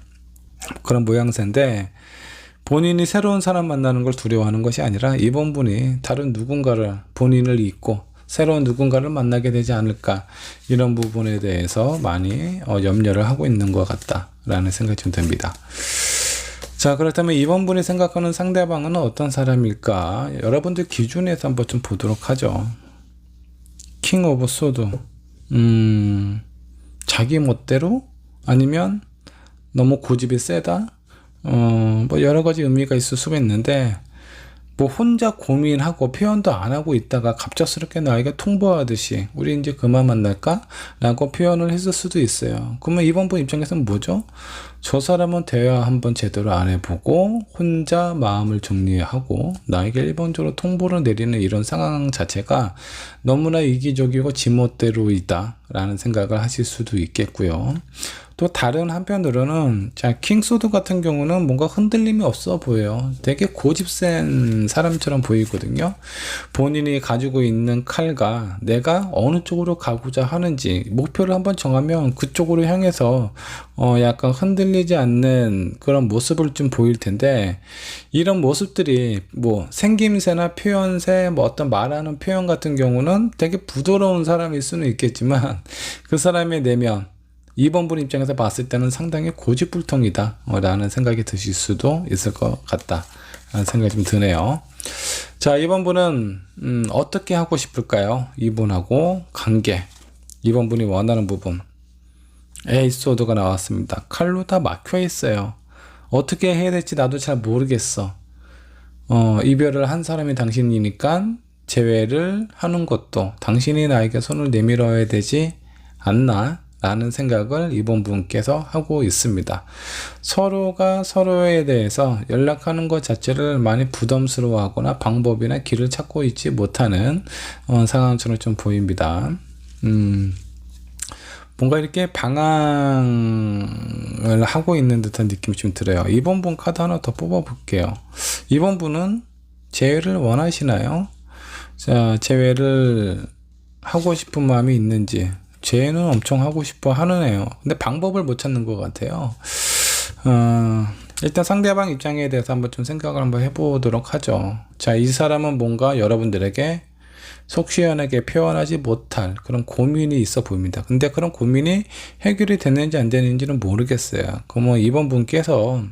그런 모양새인데 본인이 새로운 사람 만나는 걸 두려워하는 것이 아니라 이번 분이 다른 누군가를 본인을 잊고 새로운 누군가를 만나게 되지 않을까 이런 부분에 대해서 많이 염려를 하고 있는 것 같다라는 생각이 좀 듭니다. 자, 그렇다면 이번 분이 생각하는 상대방은 어떤 사람일까? 여러분들 기준에서 한번 좀 보도록 하죠. 킹 오브 소드. 자기 멋대로? 아니면 너무 고집이 세다? 뭐 여러 가지 의미가 있을 수가 있는데 뭐 혼자 고민하고 표현도 안 하고 있다가 갑작스럽게 나에게 통보하듯이 우리 이제 그만 만날까? 라고 표현을 했을 수도 있어요. 그러면 이번 분 입장에서는 뭐죠? 저 사람은 대화 한번 제대로 안 해보고 혼자 마음을 정리하고 나에게 일방적으로 통보를 내리는 이런 상황 자체가 너무나 이기적이고 지멋대로이다 라는 생각을 하실 수도 있겠고요. 또 다른 한편으로는 자, 킹소드 같은 경우는 뭔가 흔들림이 없어 보여요. 되게 고집센 사람처럼 보이거든요. 본인이 가지고 있는 칼과 내가 어느 쪽으로 가고자 하는지 목표를 한번 정하면 그쪽으로 향해서 약간 흔들리지 않는 그런 모습을 좀 보일 텐데, 이런 모습들이 뭐 생김새나 표현새, 뭐 어떤 말하는 표현 같은 경우는 되게 부드러운 사람일 수는 있겠지만 그 사람의 내면, 2번 분 입장에서 봤을 때는 상당히 고집불통이다 라는 생각이 드실 수도 있을 것 같다 라는 생각이 좀 드네요. 자, 2번 분은 어떻게 하고 싶을까요? 2번하고 관계, 2번 분이 원하는 부분, 에이스워드가 나왔습니다. 칼로 다 막혀 있어요. 어떻게 해야 될지 나도 잘 모르겠어. 이별을 한 사람이 당신이니까 재회를 하는 것도 당신이 나에게 손을 내밀어야 되지 않나 라는 생각을 이번 분께서 하고 있습니다. 서로가 서로에 대해서 연락하는 것 자체를 많이 부담스러워하거나 방법이나 길을 찾고 있지 못하는 상황처럼 좀 보입니다. 뭔가 이렇게 방황을 하고 있는 듯한 느낌이 좀 들어요. 이번 분 카드 하나 더 뽑아 볼게요. 이번 분은 재회를 원하시나요? 자, 재회를 하고 싶은 마음이 있는지. 재회는 엄청 하고 싶어 하는 애요. 근데 방법을 못 찾는 것 같아요. 일단 상대방 입장에 대해서 한번 좀 생각을 한번 해보도록 하죠. 자, 이 사람은 뭔가 여러분들에게 속 시원하게 표현하지 못할 그런 고민이 있어 보입니다. 근데 그런 고민이 해결이 됐는지 안 되는지는 모르겠어요. 그러면 이번 분께서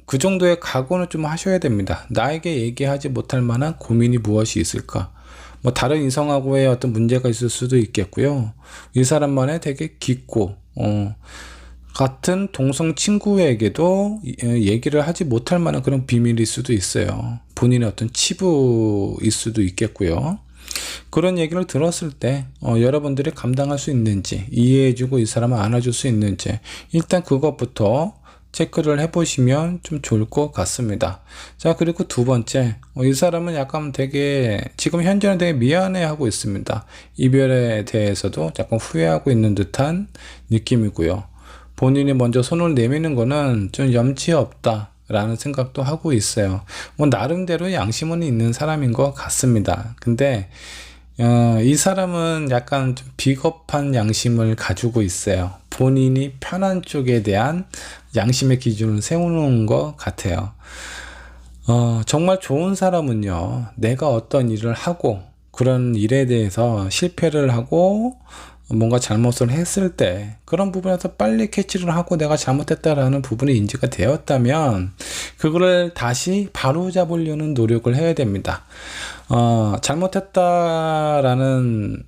그 정도의 각오는 좀 하셔야 됩니다. 나에게 얘기하지 못할 만한 고민이 무엇이 있을까? 뭐 다른 이성하고의 어떤 문제가 있을 수도 있겠고요. 이 사람만의 되게 깊고 같은 동성 친구에게도 얘기를 하지 못할 만한 그런 비밀일 수도 있어요. 본인의 어떤 치부일 수도 있겠고요. 그런 얘기를 들었을 때 여러분들이 감당할 수 있는지, 이해해주고 이 사람을 안아줄 수 있는지, 일단 그것부터 체크를 해보시면 좀 좋을 것 같습니다. 자, 그리고 두 번째, 이 사람은 약간 되게 지금 현재는 되게 미안해하고 있습니다. 이별에 대해서도 약간 후회하고 있는 듯한 느낌이고요. 본인이 먼저 손을 내미는 거는 좀 염치 없다 라는 생각도 하고 있어요. 뭐 나름대로 양심은 있는 사람인 것 같습니다. 근데 이 사람은 약간 좀 비겁한 양심을 가지고 있어요. 본인이 편한 쪽에 대한 양심의 기준을 세우는 것 같아요. 정말 좋은 사람은요, 내가 어떤 일을 하고 그런 일에 대해서 실패를 하고 뭔가 잘못을 했을 때 그런 부분에서 빨리 캐치를 하고 내가 잘못했다라는 부분이 인지가 되었다면 그거를 다시 바로잡으려는 노력을 해야 됩니다.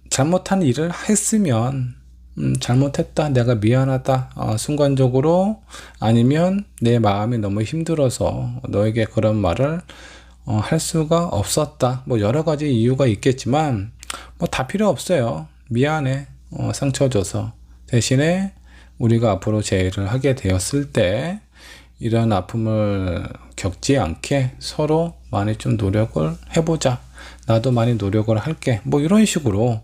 잘못한 일을 했으면 잘못했다, 내가 미안하다, 순간적으로, 아니면 내 마음이 너무 힘들어서 너에게 그런 말을 할 수가 없었다, 뭐 여러 가지 이유가 있겠지만 뭐 다 필요 없어요. 미안해, 상처 줘서. 대신에 우리가 앞으로 재회를 하게 되었을 때 이런 아픔을 겪지 않게 서로 많이 좀 노력을 해보자, 나도 많이 노력을 할게, 뭐 이런 식으로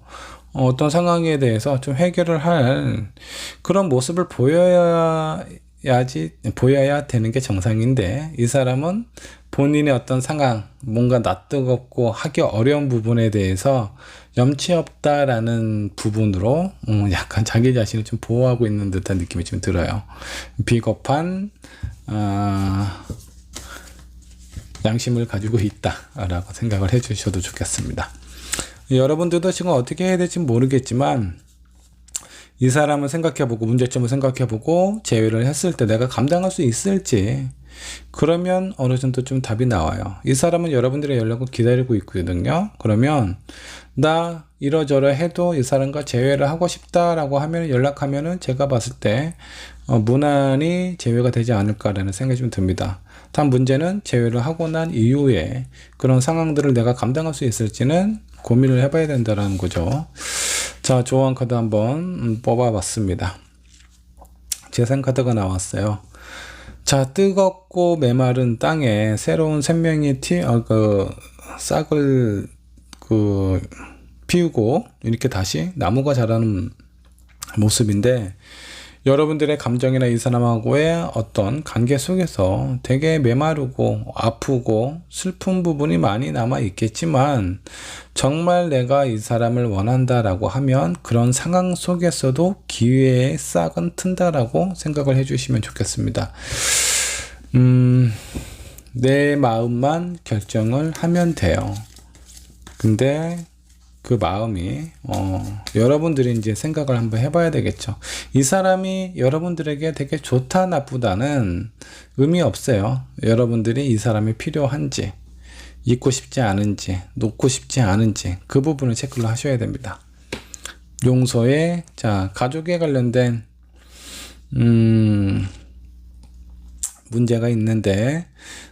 어떤 상황에 대해서 좀 해결을 할 그런 모습을 보여야 되는 게 정상인데, 이 사람은 본인의 어떤 상황, 뭔가 낯뜨겁고 하기 어려운 부분에 대해서 염치 없다라는 부분으로 약간 자기 자신을 좀 보호하고 있는 듯한 느낌이 좀 들어요. 비겁한 양심을 가지고 있다라고 생각을 해주셔도 좋겠습니다. 여러분들도 지금 어떻게 해야 될지 모르겠지만 이 사람을 생각해보고 문제점을 생각해보고 재회를 했을 때 내가 감당할 수 있을지, 그러면 어느 정도 좀 답이 나와요. 이 사람은 여러분들의 연락을 기다리고 있거든요. 그러면 나 이러저러 해도 이 사람과 재회를 하고 싶다라고 하면 연락하면은 제가 봤을 때 무난히 재회가 되지 않을까라는 생각이 좀 듭니다. 단 문제는 재회를 하고 난 이후에 그런 상황들을 내가 감당할 수 있을지는 고민을 해봐야 된다는 거죠. 자, 조언 카드 한번 뽑아봤습니다. 재생 카드가 나왔어요. 자, 뜨겁고 메마른 땅에 새로운 생명이 싹을 피우고 이렇게 다시 나무가 자라는 모습인데, 여러분들의 감정이나 이 사람하고의 어떤 관계 속에서 되게 메마르고 아프고 슬픈 부분이 많이 남아 있겠지만, 정말 내가 이 사람을 원한다라고 하면 그런 상황 속에서도 기회의 싹은 튼다라고 생각을 해주시면 좋겠습니다. 내 마음만 결정을 하면 돼요. 근데 그 마음이 여러분들이 이제 생각을 한번 해봐야 되겠죠. 이 사람이 여러분들에게 되게 좋다 나쁘다는 의미 없어요. 여러분들이 이 사람이 필요한지, 잊고 싶지 않은지, 놓고 싶지 않은지, 그 부분을 체크를 하셔야 됩니다. 용서에, 자, 가족에 관련된 문제가 있는데,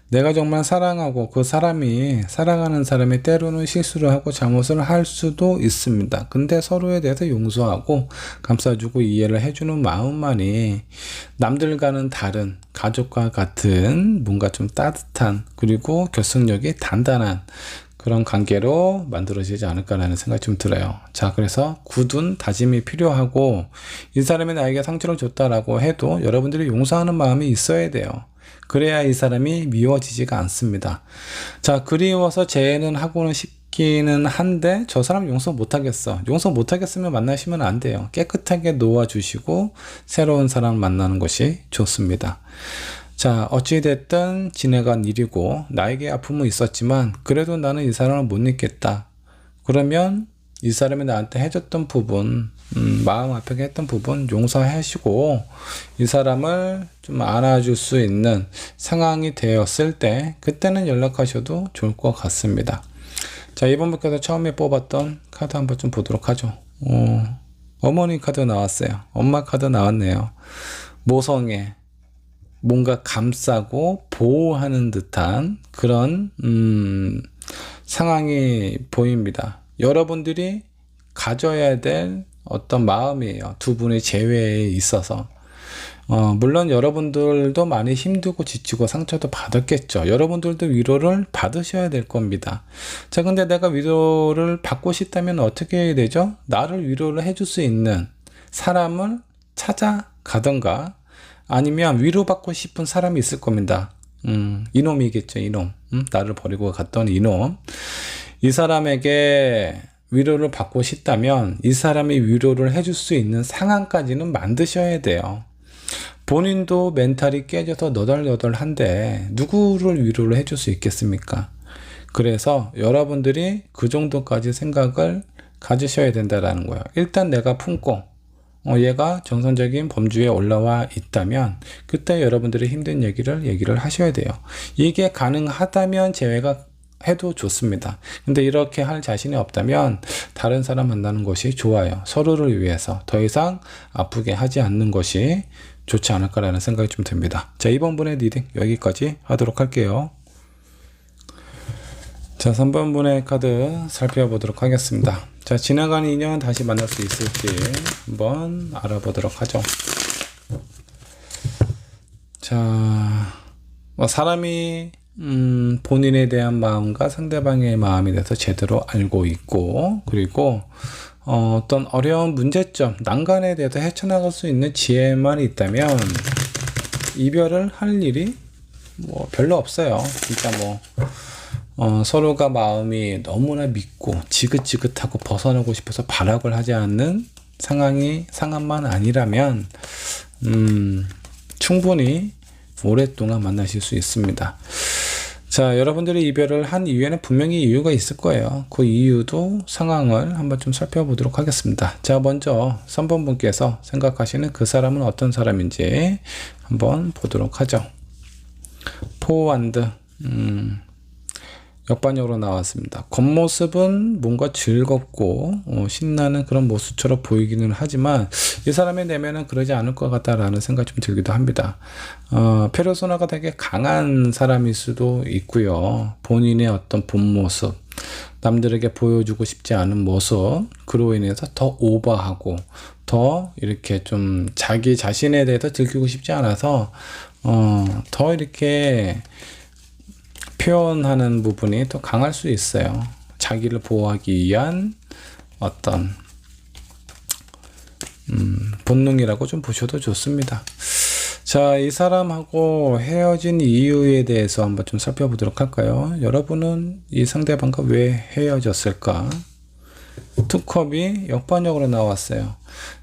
내가 정말 사랑하고 그 사람이, 사랑하는 사람이 때로는 실수를 하고 잘못을 할 수도 있습니다. 근데 서로에 대해서 용서하고 감싸주고 이해를 해주는 마음만이 남들과는 다른, 가족과 같은 뭔가 좀 따뜻한, 그리고 결속력이 단단한 그런 관계로 만들어지지 않을까라는 생각이 좀 들어요. 자, 그래서 굳은 다짐이 필요하고, 이 사람이 나에게 상처를 줬다라고 해도 여러분들이 용서하는 마음이 있어야 돼요. 그래야 이 사람이 미워지지가 않습니다. 자, 그리워서 재회는 하고는 싶기는 한데 저 사람 용서 못하겠어. 용서 못하겠으면 만나시면 안 돼요. 깨끗하게 놓아주시고 새로운 사람을 만나는 것이 좋습니다. 자, 어찌됐든 지나간 일이고 나에게 아픔은 있었지만 그래도 나는 이 사람을 못 잊겠다. 그러면 이 사람이 나한테 해줬던 부분, 마음 아프게 했던 부분 용서하시고 이 사람을 좀 안아줄 수 있는 상황이 되었을 때 그때는 연락하셔도 좋을 것 같습니다. 자, 이번 분께서 처음에 뽑았던 카드 한번 좀 보도록 하죠. 어머니 카드 나왔어요. 엄마 카드 나왔네요. 모성애, 뭔가 감싸고 보호하는 듯한 그런 상황이 보입니다. 여러분들이 가져야 될 어떤 마음이에요. 두 분의 재회에 있어서. 물론 여러분들도 많이 힘들고 지치고 상처도 받았겠죠. 여러분들도 위로를 받으셔야 될 겁니다. 자, 근데 내가 위로를 받고 싶다면 어떻게 해야 되죠? 나를 위로를 해줄 수 있는 사람을 찾아가던가, 아니면 위로받고 싶은 사람이 있을 겁니다. 이놈이겠죠, 이놈. 나를 버리고 갔던 이놈. 이 사람에게 위로를 받고 싶다면 이 사람이 위로를 해줄 수 있는 상황까지는 만드셔야 돼요. 본인도 멘탈이 깨져서 너덜너덜한데 누구를 위로를 해줄 수 있겠습니까? 그래서 여러분들이 그 정도까지 생각을 가지셔야 된다는 거예요. 일단 내가 품고 얘가 정상적인 범주에 올라와 있다면 그때 여러분들이 힘든 얘기를 하셔야 돼요. 이게 가능하다면 재회가 해도 좋습니다. 근데 이렇게 할 자신이 없다면 다른 사람 만나는 것이 좋아요. 서로를 위해서 더 이상 아프게 하지 않는 것이 좋지 않을까라는 생각이 좀 듭니다. 자, 이번 분의 리딩 여기까지 하도록 할게요. 자, 3번 분의 카드 살펴보도록 하겠습니다. 자, 지나간 인연 다시 만날 수 있을지 한번 알아보도록 하죠. 자, 사람이 본인에 대한 마음과 상대방의 마음에 대해서 제대로 알고 있고, 그리고 어떤 어려운 문제점, 난관에 대해서 헤쳐나갈 수 있는 지혜만 있다면 이별을 할 일이 별로 없어요. 진짜 서로가 마음이 너무나 믿고 지긋지긋하고 벗어나고 싶어서 발악을 하지 않는 상황만 아니라면 충분히 오랫동안 만나실 수 있습니다. 자, 여러분들이 이별을 한 이유에는 분명히 이유가 있을 거예요. 그 이유도 상황을 한번 좀 살펴보도록 하겠습니다. 자, 먼저 3번 분께서 생각하시는 그 사람은 어떤 사람인지 한번 보도록 하죠. 포완드, 역반역으로 나왔습니다. 겉모습은 뭔가 즐겁고 신나는 그런 모습처럼 보이기는 하지만 이 사람의 내면은 그러지 않을 것 같다라는 생각이 좀 들기도 합니다. 페르소나가 되게 강한 사람일 수도 있고요. 본인의 어떤 본 모습, 남들에게 보여주고 싶지 않은 모습, 그로 인해서 더 오버하고 더 이렇게 좀 자기 자신에 대해서 들키고 싶지 않아서 더 이렇게 표현하는 부분이 더 강할 수 있어요. 자기를 보호하기 위한 어떤 본능이라고 좀 보셔도 좋습니다. 자, 이 사람하고 헤어진 이유에 대해서 한번 좀 살펴보도록 할까요? 여러분은 이 상대방과 왜 헤어졌을까? 투컵이 역반역으로 나왔어요.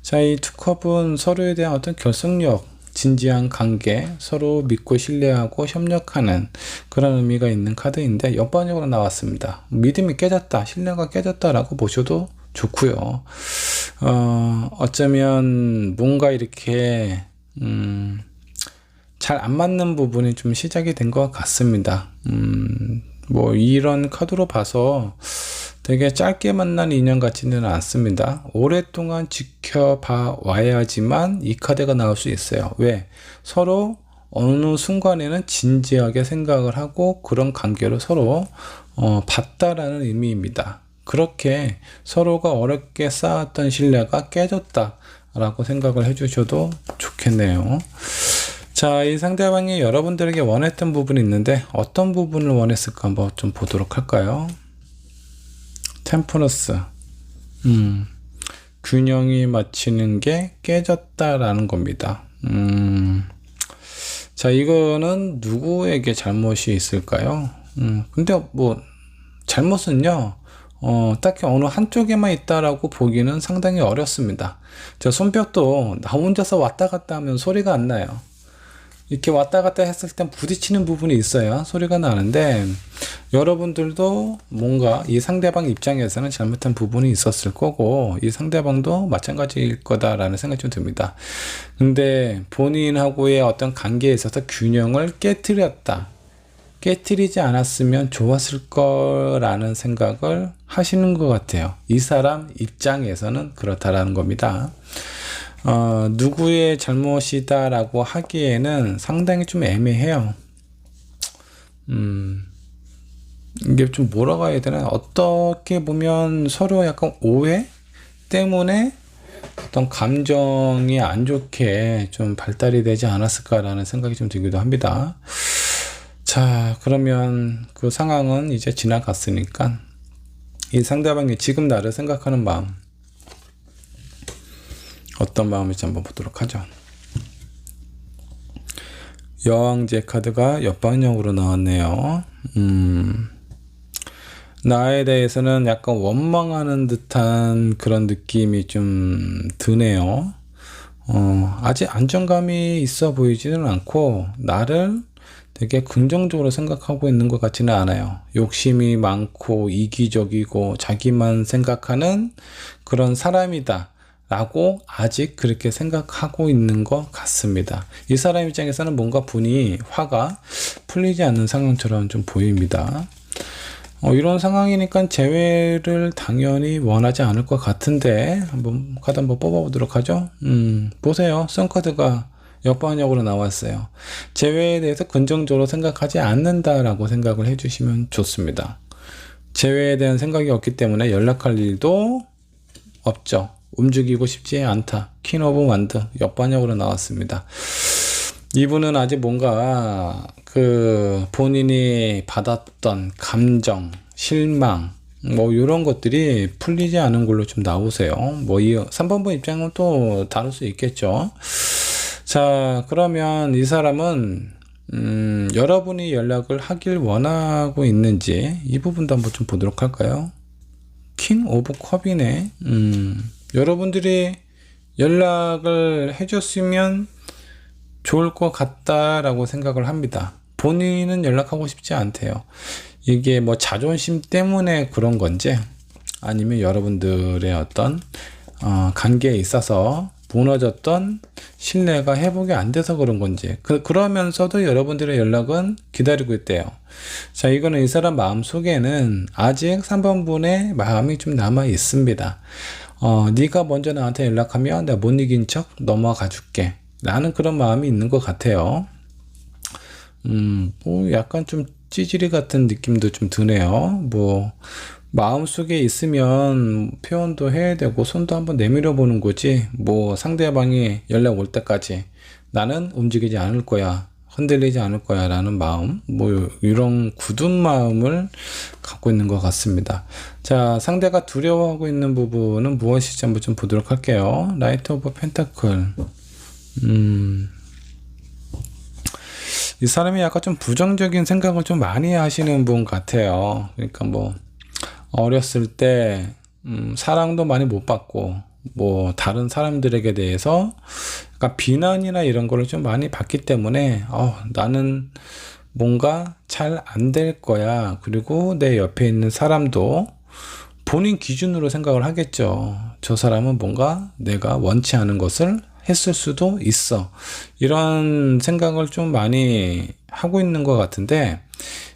자, 이 투컵은 서로에 대한 어떤 결속력, 진지한 관계, 서로 믿고 신뢰하고 협력하는 그런 의미가 있는 카드인데 역반역으로 나왔습니다. 믿음이 깨졌다, 신뢰가 깨졌다라고 보셔도 좋고요. 어쩌면 뭔가 이렇게 잘 안 맞는 부분이 좀 시작이 된 것 같습니다. 뭐 이런 카드로 봐서 되게 짧게 만난 인연 같지는 않습니다. 오랫동안 지켜봐 와야지만 이 카드가 나올 수 있어요. 왜? 서로 어느 순간에는 진지하게 생각을 하고 그런 관계로 서로 봤다라는 의미입니다. 그렇게 서로가 어렵게 쌓았던 신뢰가 깨졌다 라고 생각을 해주셔도 좋겠네요. 자, 이 상대방이 여러분들에게 원했던 부분이 있는데 어떤 부분을 원했을까 한번 좀 보도록 할까요? 템퍼런스, 균형이 맞추는 게 깨졌다라는 겁니다. 자, 이거는 누구에게 잘못이 있을까요? 근데 뭐 잘못은요, 딱히 어느 한쪽에만 있다라고 보기는 상당히 어렵습니다. 저 손뼉도 나 혼자서 왔다 갔다 하면 소리가 안 나요. 이렇게 왔다 갔다 했을 땐 부딪히는 부분이 있어야 소리가 나는데 여러분들도 뭔가 이 상대방 입장에서는 잘못한 부분이 있었을 거고 이 상대방도 마찬가지일 거다라는 생각이 좀 듭니다. 근데 본인하고의 어떤 관계에 있어서 균형을 깨트리지 않았으면 좋았을 거라는 생각을 하시는 것 같아요. 이 사람 입장에서는 그렇다라는 겁니다. 누구의 잘못이다라고 하기에는 상당히 좀 애매해요. 이게 좀 뭐라고 해야 되나? 어떻게 보면 서로 약간 오해 때문에 어떤 감정이 안 좋게 좀 발달이 되지 않았을까라는 생각이 좀 들기도 합니다. 자, 그러면 그 상황은 이제 지나갔으니까 이 상대방이 지금 나를 생각하는 마음, 어떤 마음인지 한번 보도록 하죠. 여왕제 카드가 역방향으로 나왔네요. 나에 대해서는 약간 원망하는 듯한 그런 느낌이 좀 드네요. 아직 안정감이 있어 보이지는 않고 나를 되게 긍정적으로 생각하고 있는 것 같지는 않아요. 욕심이 많고 이기적이고 자기만 생각하는 그런 사람이다 라고 아직 그렇게 생각하고 있는 것 같습니다. 이 사람 입장에서는 뭔가 분이 화가 풀리지 않는 상황처럼 좀 보입니다. 이런 상황이니까 재회를 당연히 원하지 않을 것 같은데 한번 카드 한번 뽑아보도록 하죠. 보세요. 선카드가 역방향으로 나왔어요. 재회에 대해서 긍정적으로 생각하지 않는다라고 생각을 해주시면 좋습니다. 재회에 대한 생각이 없기 때문에 연락할 일도 없죠. 움직이고 싶지 않다. 퀸 오브 완드 역방향으로 나왔습니다. 이분은 아직 뭔가 그 본인이 받았던 감정, 실망 뭐 이런 것들이 풀리지 않은 걸로 좀 나오세요. 뭐 이 3번분 입장은 또 다를 수 있겠죠. 자, 그러면 이 사람은 여러분이 연락을 하길 원하고 있는지 이 부분도 한번 좀 보도록 할까요? 킹 오브 컵이네. 여러분들이 연락을 해줬으면 좋을 것 같다라고 생각을 합니다. 본인은 연락하고 싶지 않대요. 이게 뭐 자존심 때문에 그런 건지 아니면 여러분들의 어떤 관계에 있어서 무너졌던 신뢰가 회복이 안 돼서 그런 건지 그러면서도 여러분들의 연락은 기다리고 있대요. 자, 이거는 이 사람 마음 속에는 아직 3번분의 마음이 좀 남아 있습니다. 네가 먼저 나한테 연락하면 내가 못 이긴 척 넘어가 줄게 라는 그런 마음이 있는 것 같아요. 뭐 약간 좀 찌질이 같은 느낌도 좀 드네요. 뭐 마음속에 있으면 표현도 해야 되고 손도 한번 내밀어 보는 거지, 뭐 상대방이 연락 올 때까지 나는 움직이지 않을 거야, 흔들리지 않을 거야 라는 마음, 뭐 이런 굳은 마음을 갖고 있는 것 같습니다. 자, 상대가 두려워하고 있는 부분은 무엇인지 한번 좀 보도록 할게요. 라이트 오브 펜타클. 이 사람이 약간 좀 부정적인 생각을 좀 많이 하시는 분 같아요. 그러니까 뭐 어렸을 때 사랑도 많이 못 받고, 뭐 다른 사람들에게 대해서 약간 비난이나 이런 거를 좀 많이 받기 때문에 나는 뭔가 잘 안 될 거야, 그리고 내 옆에 있는 사람도 본인 기준으로 생각을 하겠죠. 저 사람은 뭔가 내가 원치 않은 것을 했을 수도 있어, 이런 생각을 좀 많이 하고 있는 것 같은데,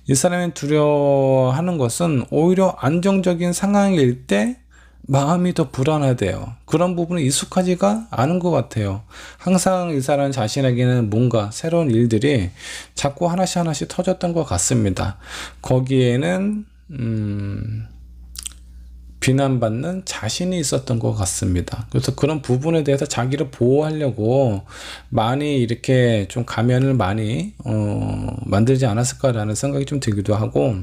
이 사람이 두려워하는 것은 오히려 안정적인 상황일 때 마음이 더 불안하대요. 그런 부분은 익숙하지가 않은 것 같아요. 항상 이 사람 자신에게는 뭔가 새로운 일들이 자꾸 하나씩 터졌던 것 같습니다. 거기에는 비난받는 자신이 있었던 것 같습니다. 그래서 그런 부분에 대해서 자기를 보호하려고 많이 이렇게 좀 가면을 많이 만들지 않았을까라는 생각이 좀 들기도 하고,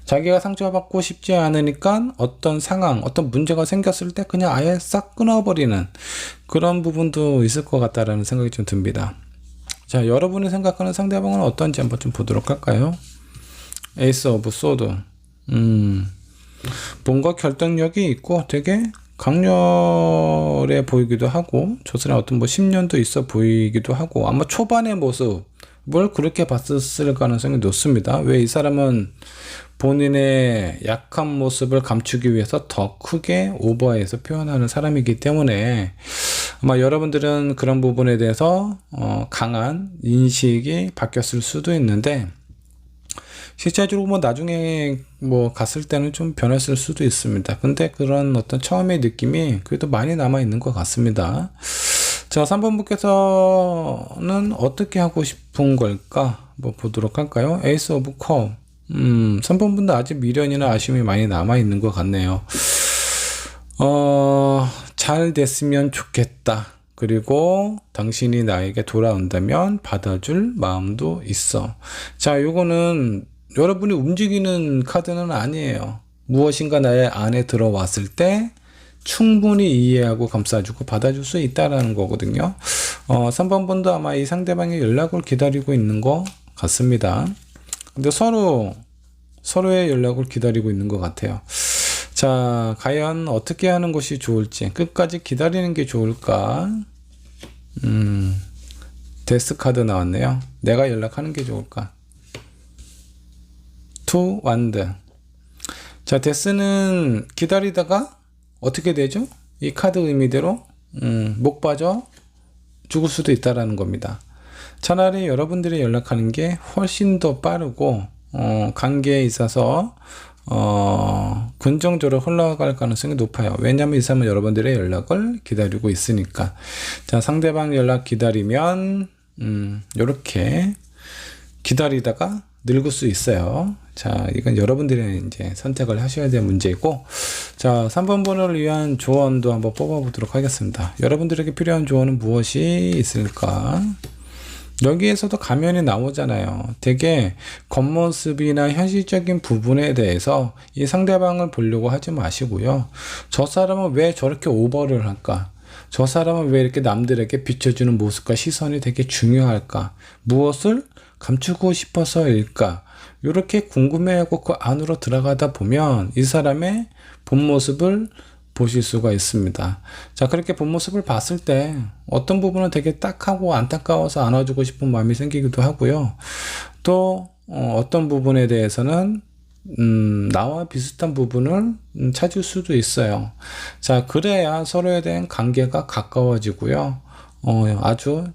자기가 상처받고 싶지 않으니까 어떤 상황, 어떤 문제가 생겼을 때 그냥 아예 싹 끊어버리는 그런 부분도 있을 것 같다라는 생각이 좀 듭니다. 자, 여러분이 생각하는 상대방은 어떤지 한번 좀 보도록 할까요? 에이스 오브 소드. 뭔가 결단력이 있고 되게 강렬해 보이기도 하고, 저 사람 어떤 뭐 10년도 있어 보이기도 하고, 아마 초반의 모습을 그렇게 봤을 가능성이 높습니다. 왜? 이 사람은 본인의 약한 모습을 감추기 위해서 더 크게 오버해서 표현하는 사람이기 때문에 아마 여러분들은 그런 부분에 대해서 강한 인식이 바뀌었을 수도 있는데, 실제적으로 뭐 나중에 뭐 갔을 때는 좀 변했을 수도 있습니다. 근데 그런 어떤 처음의 느낌이 그래도 많이 남아 있는 것 같습니다. 자, 3번 분께서는 어떻게 하고 싶은 걸까? 뭐 보도록 할까요? 에이스 오브 컵. 3번 분도 아직 미련이나 아쉬움이 많이 남아 있는 것 같네요. 잘 됐으면 좋겠다. 그리고 당신이 나에게 돌아온다면 받아줄 마음도 있어. 자, 요거는 여러분이 움직이는 카드는 아니에요. 무엇인가 나의 안에 들어왔을 때 충분히 이해하고 감싸주고 받아줄 수 있다라는 거거든요. 3번 분도 아마 이 상대방의 연락을 기다리고 있는 것 같습니다. 근데 서로의 연락을 기다리고 있는 것 같아요. 자, 과연 어떻게 하는 것이 좋을지, 끝까지 기다리는 게 좋을까? 데스 카드 나왔네요. 내가 연락하는 게 좋을까? 투 완드. 자, 데스는 기다리다가 어떻게 되죠? 이 카드 의미대로 목 빠져 죽을 수도 있다라는 겁니다. 차라리 여러분들이 연락하는 게 훨씬 더 빠르고 관계에 있어서 긍정적으로 흘러갈 가능성이 높아요. 왜냐하면 이 사람은 여러분들의 연락을 기다리고 있으니까. 자, 상대방 연락 기다리면 이렇게 기다리다가 늙을 수 있어요. 자, 이건 여러분들이 이제 선택을 하셔야 될 문제이고, 자, 3번 번호를 위한 조언도 한번 뽑아보도록 하겠습니다. 여러분들에게 필요한 조언은 무엇이 있을까? 여기에서도 가면이 나오잖아요. 되게 겉모습이나 현실적인 부분에 대해서 이 상대방을 보려고 하지 마시고요. 저 사람은 왜 저렇게 오버를 할까? 저 사람은 왜 이렇게 남들에게 비춰주는 모습과 시선이 되게 중요할까? 무엇을 감추고 싶어서일까? 이렇게 궁금해하고 그 안으로 들어가다 보면 이 사람의 본 모습을 보실 수가 있습니다. 자, 그렇게 본 모습을 봤을 때 어떤 부분은 되게 딱하고 안타까워서 안아주고 싶은 마음이 생기기도 하고요. 또 어떤 부분에 대해서는 나와 비슷한 부분을 찾을 수도 있어요. 자, 그래야 서로에 대한 관계가 가까워지고요. 아주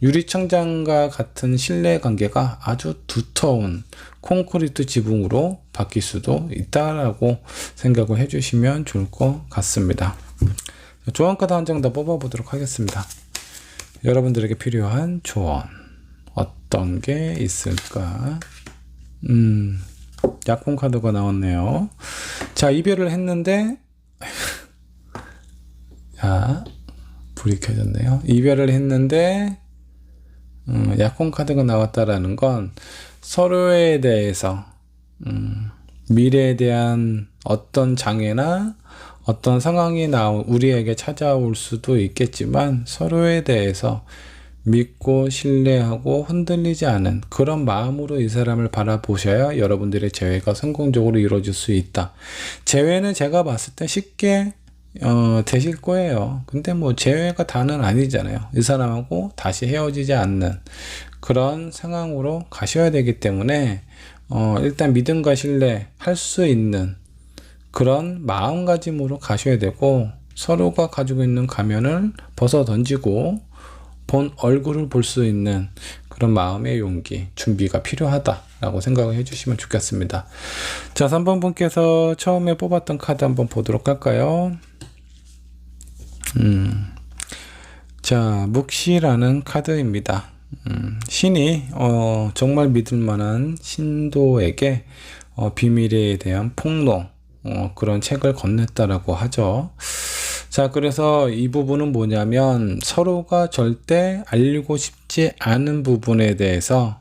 유리창장과 같은 신뢰 관계가 아주 두터운 콘크리트 지붕으로 바뀔 수도 있다라고 생각을 해주시면 좋을 것 같습니다. 조언 카드 1장 더 뽑아보도록 하겠습니다. 여러분들에게 필요한 조언 어떤 게 있을까? 약혼 카드가 나왔네요. 자, 이별을 했는데, 자, 불이 켜졌네요. 이별을 했는데, 약혼 카드가 나왔다라는 건 서로에 대해서, 미래에 대한 어떤 장애나 어떤 상황이 우리에게 찾아올 수도 있겠지만 서로에 대해서 믿고 신뢰하고 흔들리지 않은 그런 마음으로 이 사람을 바라보셔야 여러분들의 재회가 성공적으로 이루어질 수 있다. 재회는 제가 봤을 때 쉽게 되실 거예요. 근데 뭐 재회가 다는 아니잖아요. 이 사람하고 다시 헤어지지 않는 그런 상황으로 가셔야 되기 때문에 일단 믿음과 신뢰 할 수 있는 그런 마음가짐으로 가셔야 되고, 서로가 가지고 있는 가면을 벗어 던지고 본 얼굴을 볼 수 있는 그런 마음의 용기, 준비가 필요하다라고 생각을 해주시면 좋겠습니다. 자, 3번 분께서 처음에 뽑았던 카드 한번 보도록 할까요? 자, 묵시라는 카드입니다. 신이 정말 믿을 만한 신도에게 비밀에 대한 폭로, 그런 책을 건넸다라고 하죠. 자, 그래서 이 부분은 뭐냐면 서로가 절대 알리고 싶지 않은 부분에 대해서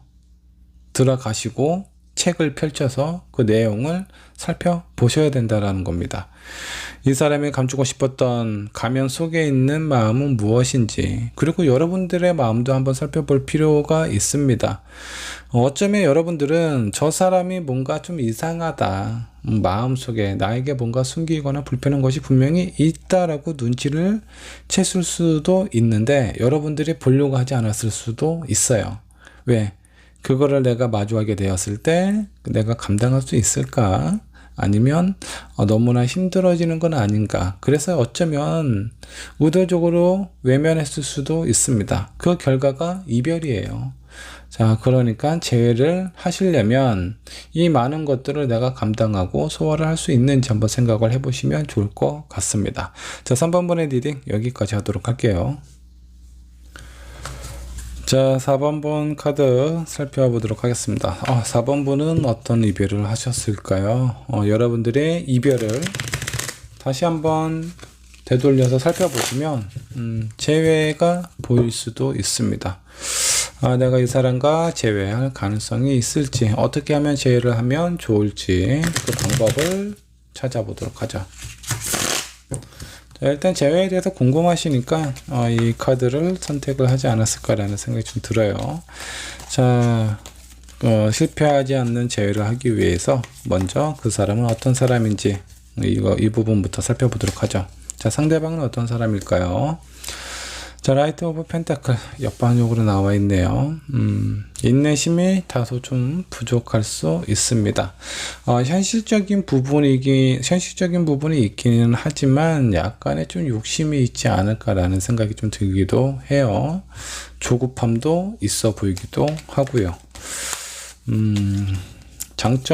들어가시고 책을 펼쳐서 그 내용을 살펴보셔야 된다라는 겁니다. 이 사람이 감추고 싶었던 가면 속에 있는 마음은 무엇인지, 그리고 여러분들의 마음도 한번 살펴볼 필요가 있습니다. 어쩌면 여러분들은 저 사람이 뭔가 좀 이상하다, 마음속에 나에게 뭔가 숨기거나 불편한 것이 분명히 있다라고 눈치를 챘을 수도 있는데 여러분들이 보려고 하지 않았을 수도 있어요. 왜? 그거를 내가 마주하게 되었을 때 내가 감당할 수 있을까? 아니면 너무나 힘들어지는 건 아닌가? 그래서 어쩌면 의도적으로 외면했을 수도 있습니다. 그 결과가 이별이에요. 자, 그러니까 재회를 하시려면 이 많은 것들을 내가 감당하고 소화를 할 수 있는지 한번 생각을 해보시면 좋을 것 같습니다. 자, 3번분의 리딩 여기까지 하도록 할게요. 자, 4번분 카드 살펴보도록 하겠습니다. 4번분은 어떤 이별을 하셨을까요? 여러분들의 이별을 다시 한번 되돌려서 살펴보시면 재회가 보일 수도 있습니다. 내가 이 사람과 재회할 가능성이 있을지, 어떻게 하면 재회를 하면 좋을지 그 방법을 찾아보도록 하죠. 자, 일단 재회에 대해서 궁금하시니까 이 카드를 선택을 하지 않았을까라는 생각이 좀 들어요. 자, 실패하지 않는 재회를 하기 위해서 먼저 그 사람은 어떤 사람인지 이 부분부터 살펴보도록 하죠. 자, 상대방은 어떤 사람일까요? 자, 라이트 오브 펜타클 옆방향으로 나와 있네요. 인내심이 다소 좀 부족할 수 있습니다. 현실적인 부분이 있기는 하지만 약간의 좀 욕심이 있지 않을까라는 생각이 좀 들기도 해요. 조급함도 있어 보이기도 하고요. 장점을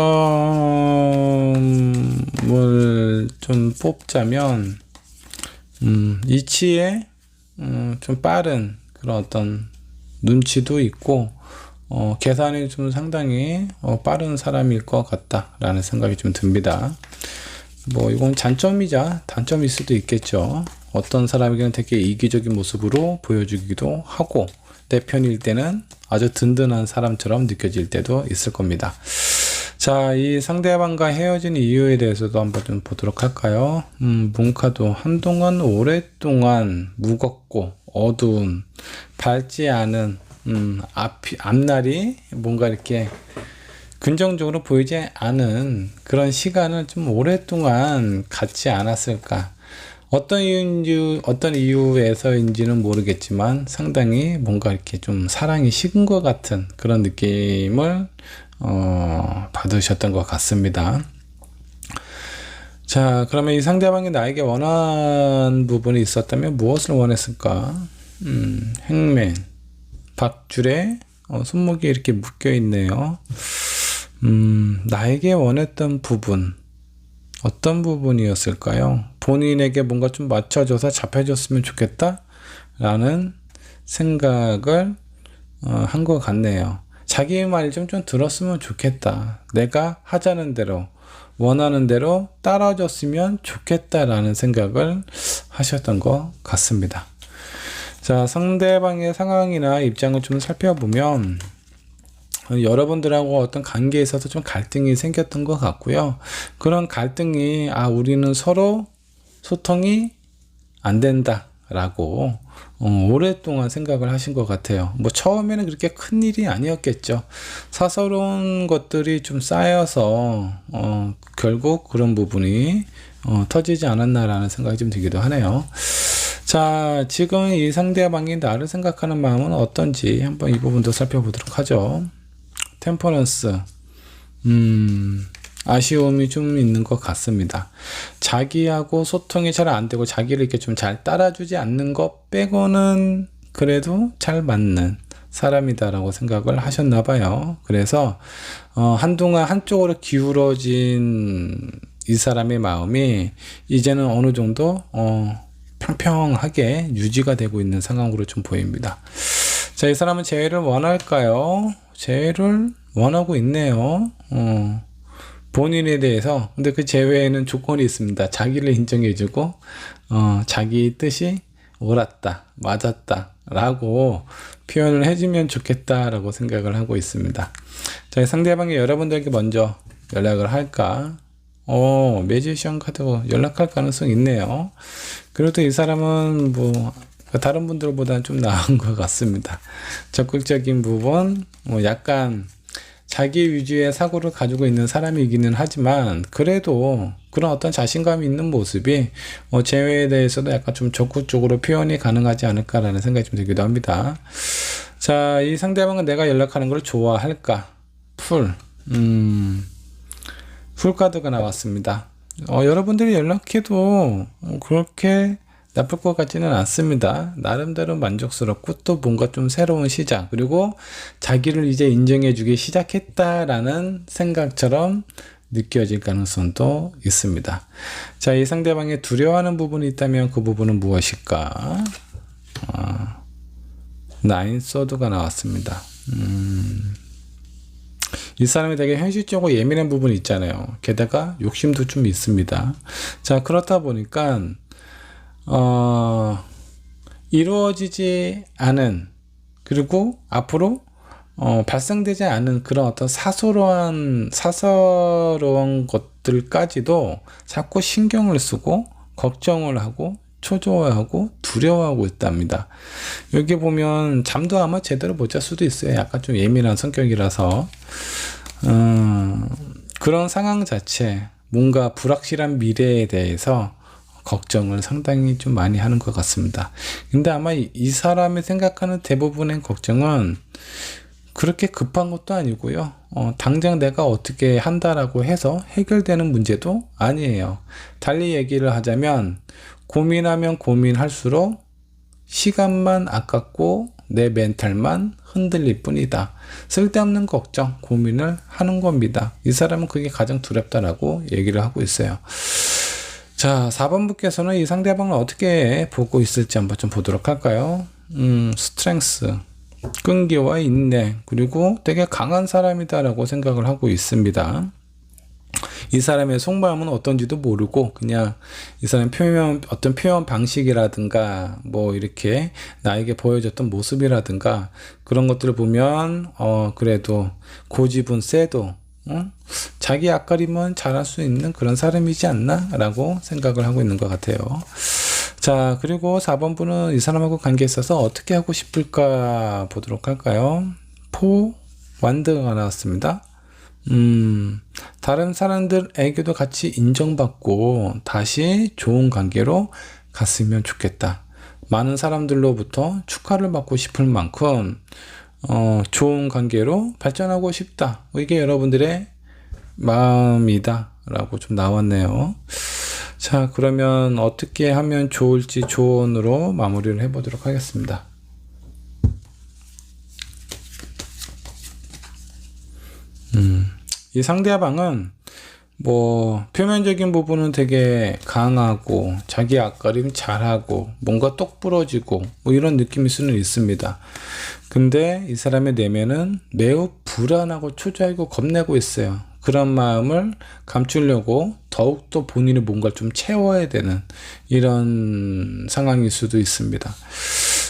좀 뽑자면 이치에 좀 빠른 그런 어떤 눈치도 있고 계산이 좀 상당히 빠른 사람일 것 같다라는 생각이 좀 듭니다. 뭐 이건 장점이자 단점일 수도 있겠죠. 어떤 사람에게는 되게 이기적인 모습으로 보여주기도 하고 내 편일 때는 아주 든든한 사람처럼 느껴질 때도 있을 겁니다. 자, 이 상대방과 헤어진 이유에 대해서도 한번 좀 보도록 할까요? 문카도 한동안 오랫동안 무겁고 어두운 밝지 않은 앞날이 뭔가 이렇게 긍정적으로 보이지 않은 그런 시간을 좀 오랫동안 갖지 않았을까? 어떤 이유에서인지는 모르겠지만 상당히 뭔가 이렇게 좀 사랑이 식은 것 같은 그런 느낌을 받으셨던 것 같습니다. 자, 그러면 이 상대방이 나에게 원한 부분이 있었다면 무엇을 원했을까? 행맨, 밧줄에 손목이 이렇게 묶여 있네요. 나에게 원했던 부분, 어떤 부분이었을까요? 본인에게 뭔가 좀 맞춰줘서 잡혀줬으면 좋겠다 라는 생각을 한 것 같네요. 자기 말 좀 들었으면 좋겠다. 내가 하자는 대로, 원하는 대로 따라줬으면 좋겠다라는 생각을 하셨던 것 같습니다. 자, 상대방의 상황이나 입장을 좀 살펴보면 여러분들하고 어떤 관계에 있어서 좀 갈등이 생겼던 것 같고요. 그런 갈등이 우리는 서로 소통이 안 된다 라고 오랫동안 생각을 하신 것 같아요. 뭐 처음에는 그렇게 큰 일이 아니었겠죠. 사소한 것들이 좀 쌓여서 결국 그런 부분이 터지지 않았나라는 생각이 좀 들기도 하네요. 자, 지금 이 상대방이 나를 생각하는 마음은 어떤지 한번 이 부분도 살펴보도록 하죠. 템퍼런스, 아쉬움이 좀 있는 것 같습니다. 자기하고 소통이 잘 안 되고 자기를 이렇게 좀 잘 따라주지 않는 것 빼고는 그래도 잘 맞는 사람이다라고 생각을 하셨나 봐요. 그래서 한동안 한쪽으로 기울어진 이 사람의 마음이 이제는 어느 정도 평평하게 유지가 되고 있는 상황으로 좀 보입니다. 자, 이 사람은 재회를 원할까요? 재회를 원하고 있네요. 본인에 대해서. 근데 그 재회에는 조건이 있습니다. 자기를 인정해주고 자기 뜻이 옳았다, 맞았다 라고 표현을 해주면 좋겠다 라고 생각을 하고 있습니다. 자, 상대방이 여러분들에게 먼저 연락을 할까? 매지션 카드 연락할 가능성이 있네요. 그래도 이 사람은 뭐 다른 분들보다는 좀 나은 것 같습니다. 적극적인 부분, 약간 자기 위주의 사고를 가지고 있는 사람이기는 하지만 그래도 그런 어떤 자신감이 있는 모습이 재회에 대해서도 약간 좀 적극적으로 표현이 가능하지 않을까라는 생각이 좀 들기도 합니다. 자, 이 상대방은 내가 연락하는 걸 좋아할까? 풀 카드가 나왔습니다. 여러분들이 연락해도 그렇게 나쁠 것 같지는 않습니다. 나름대로 만족스럽고 또 뭔가 좀 새로운 시작, 그리고 자기를 이제 인정해주기 시작했다라는 생각처럼 느껴질 가능성도 있습니다. 자, 이 상대방이 두려워하는 부분이 있다면 그 부분은 무엇일까? 나인 소드가 나왔습니다. 이 사람이 되게 현실적으로 예민한 부분이 있잖아요. 게다가 욕심도 좀 있습니다. 자, 그렇다 보니까 이루어지지 않은, 그리고 앞으로 발생되지 않은 그런 어떤 사소한 것들까지도 자꾸 신경을 쓰고 걱정을 하고 초조해하고 두려워하고 있답니다. 여기 보면 잠도 아마 제대로 못 잘 수도 있어요. 약간 좀 예민한 성격이라서 그런 상황 자체, 뭔가 불확실한 미래에 대해서 걱정을 상당히 좀 많이 하는 것 같습니다. 근데 아마 이 사람이 생각하는 대부분의 걱정은 그렇게 급한 것도 아니고요. 당장 내가 어떻게 한다라고 해서 해결되는 문제도 아니에요. 달리 얘기를 하자면 고민하면 고민할수록 시간만 아깝고 내 멘탈만 흔들릴 뿐이다. 쓸데없는 걱정, 고민을 하는 겁니다. 이 사람은 그게 가장 두렵다라고 얘기를 하고 있어요. 자, 4번분께서는 이 상대방을 어떻게 보고 있을지 한번 좀 보도록 할까요? 스트렝스, 끈기와 인내, 그리고 되게 강한 사람이다라고 생각을 하고 있습니다. 이 사람의 속마음은 어떤지도 모르고 그냥 이 사람 어떤 표현 방식이라든가 뭐 이렇게 나에게 보여줬던 모습이라든가 그런 것들을 보면 그래도 고집은 세도 자기 앞가림은 잘할 수 있는 그런 사람이지 않나 라고 생각을 하고 있는 것 같아요. 자, 그리고 4번분은 이 사람하고 관계에 있어서 어떻게 하고 싶을까 보도록 할까요? 완드가 나왔습니다. 다른 사람들에게도 같이 인정받고 다시 좋은 관계로 갔으면 좋겠다. 많은 사람들로부터 축하를 받고 싶을 만큼 좋은 관계로 발전하고 싶다. 이게 여러분들의 마음이다 라고 좀 나왔네요. 자, 그러면 어떻게 하면 좋을지 조언으로 마무리를 해보도록 하겠습니다. 이 상대방은 뭐 표면적인 부분은 되게 강하고 자기 앞가림 잘하고 뭔가 똑 부러지고 뭐 이런 느낌일 수는 있습니다. 근데 이 사람의 내면은 매우 불안하고 초조하고 겁내고 있어요. 그런 마음을 감추려고 더욱더 본인이 뭔가를 좀 채워야 되는 이런 상황일 수도 있습니다.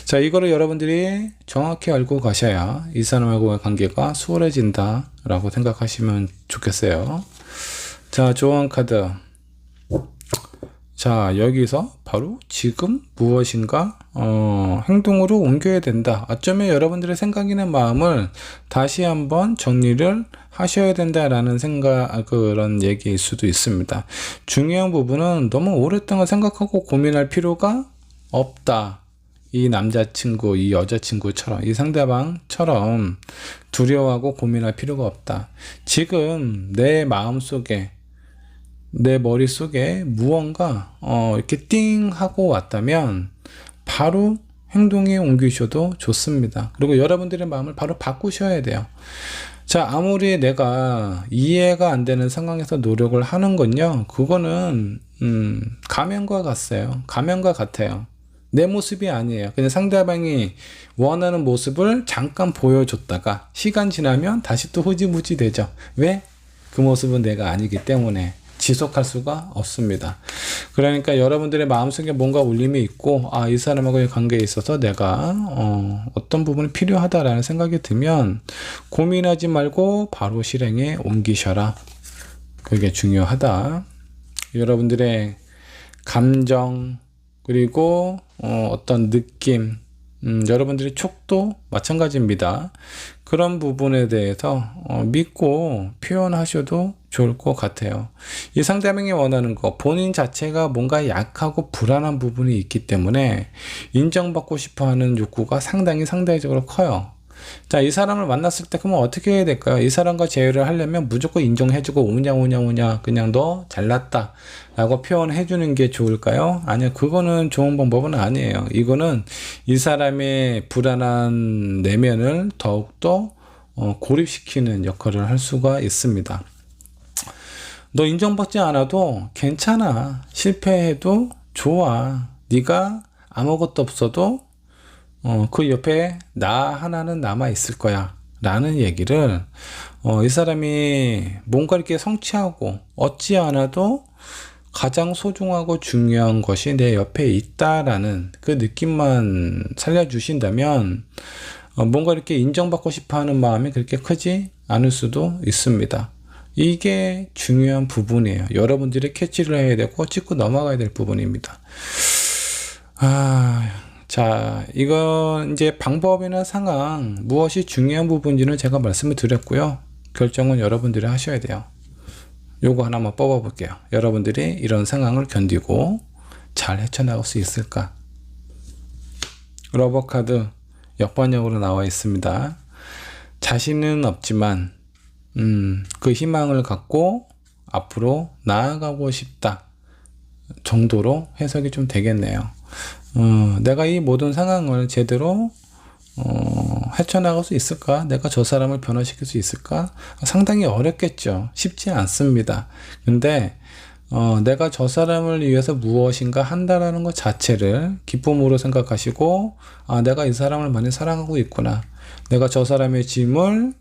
자, 이거를 여러분들이 정확히 알고 가셔야 이 사람하고의 관계가 수월해진다 라고 생각하시면 좋겠어요. 자, 조언 카드. 자, 여기서 바로 지금 무엇인가 행동으로 옮겨야 된다. 어쩌면 여러분들의 생각이나 마음을 다시 한번 정리를 하셔야 된다라는 그런 얘기일 수도 있습니다. 중요한 부분은 너무 오랫동안 생각하고 고민할 필요가 없다. 이 남자친구, 이 여자친구처럼, 이 상대방처럼 두려워하고 고민할 필요가 없다. 지금 내 마음속에, 내 머릿속에 무언가 이렇게 띵 하고 왔다면 바로 행동에 옮기셔도 좋습니다. 그리고 여러분들의 마음을 바로 바꾸셔야 돼요. 자, 아무리 내가 이해가 안 되는 상황에서 노력을 하는 건요, 그거는 가면과 같아요. 가면과 같아요. 내 모습이 아니에요. 그냥 상대방이 원하는 모습을 잠깐 보여줬다가 시간 지나면 다시 또 흐지부지 되죠. 왜? 그 모습은 내가 아니기 때문에 지속할 수가 없습니다. 그러니까 여러분들의 마음속에 뭔가 울림이 있고, 아, 이 사람하고의 관계에 있어서 내가 어떤 부분이 필요하다라는 생각이 들면 고민하지 말고 바로 실행에 옮기셔라. 그게 중요하다. 여러분들의 감정, 그리고 어떤 느낌, 여러분들의 촉도 마찬가지입니다. 그런 부분에 대해서 믿고 표현하셔도 좋을 것 같아요. 이 상대방이 원하는 거, 본인 자체가 뭔가 약하고 불안한 부분이 있기 때문에 인정받고 싶어 하는 욕구가 상당히적으로 커요. 자, 이 사람을 만났을 때 그러면 어떻게 해야 될까요? 이 사람과 재회를 하려면 무조건 인정해주고 오냐 그냥 너 잘났다 라고 표현해주는 게 좋을까요? 아니요, 그거는 좋은 방법은 아니에요. 이거는 이 사람의 불안한 내면을 더욱더 고립시키는 역할을 할 수가 있습니다. 너 인정받지 않아도 괜찮아. 실패해도 좋아. 네가 아무것도 없어도 그 옆에 나 하나는 남아 있을 거야 라는 얘기를 이 사람이 뭔가 이렇게 성취하고 얻지 않아도 가장 소중하고 중요한 것이 내 옆에 있다라는 그 느낌만 살려주신다면 뭔가 이렇게 인정받고 싶어 하는 마음이 그렇게 크지 않을 수도 있습니다. 이게 중요한 부분이에요. 여러분들이 캐치를 해야 되고 짚고 넘어가야 될 부분입니다. 자, 이건 이제 방법이나 상황, 무엇이 중요한 부분인지는 제가 말씀을 드렸고요. 결정은 여러분들이 하셔야 돼요. 요거 하나만 뽑아 볼게요. 여러분들이 이런 상황을 견디고 잘 헤쳐나갈 수 있을까? 러버 카드 역반역으로 나와 있습니다. 자신은 없지만 그 희망을 갖고 앞으로 나아가고 싶다 정도로 해석이 좀 되겠네요. 내가 이 모든 상황을 제대로 헤쳐나갈 수 있을까? 내가 저 사람을 변화시킬 수 있을까? 상당히 어렵겠죠. 쉽지 않습니다. 근데 내가 저 사람을 위해서 무엇인가 한다라는 것 자체를 기쁨으로 생각하시고, 아, 내가 이 사람을 많이 사랑하고 있구나. 내가 저 사람의 짐을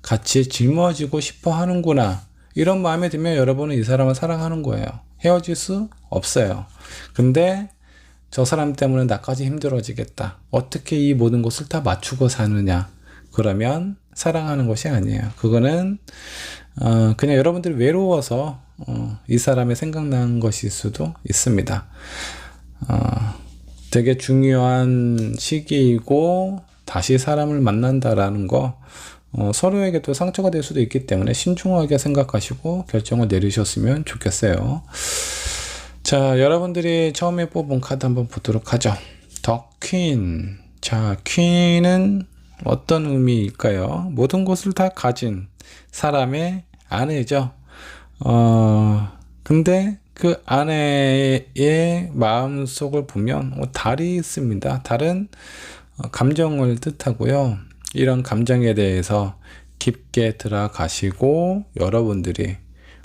같이 짊어지고 싶어 하는구나. 이런 마음에 들면 여러분은 이 사람을 사랑하는 거예요. 헤어질 수 없어요. 근데 저 사람 때문에 나까지 힘들어지겠다. 어떻게 이 모든 것을 다 맞추고 사느냐. 그러면 사랑하는 것이 아니에요. 그거는 그냥 여러분들이 외로워서 이 사람이 생각난 것일 수도 있습니다. 되게 중요한 시기이고 다시 사람을 만난다라는 거 서로에게 또 상처가 될 수도 있기 때문에 신중하게 생각하시고 결정을 내리셨으면 좋겠어요. 자, 여러분들이 처음에 뽑은 카드 한번 보도록 하죠. 더 퀸. 자, 퀸은 어떤 의미일까요? 모든 것을 다 가진 사람의 아내죠. 근데 그 아내의 마음속을 보면 달이 있습니다. 달은 감정을 뜻하고요. 이런 감정에 대해서 깊게 들어가시고 여러분들이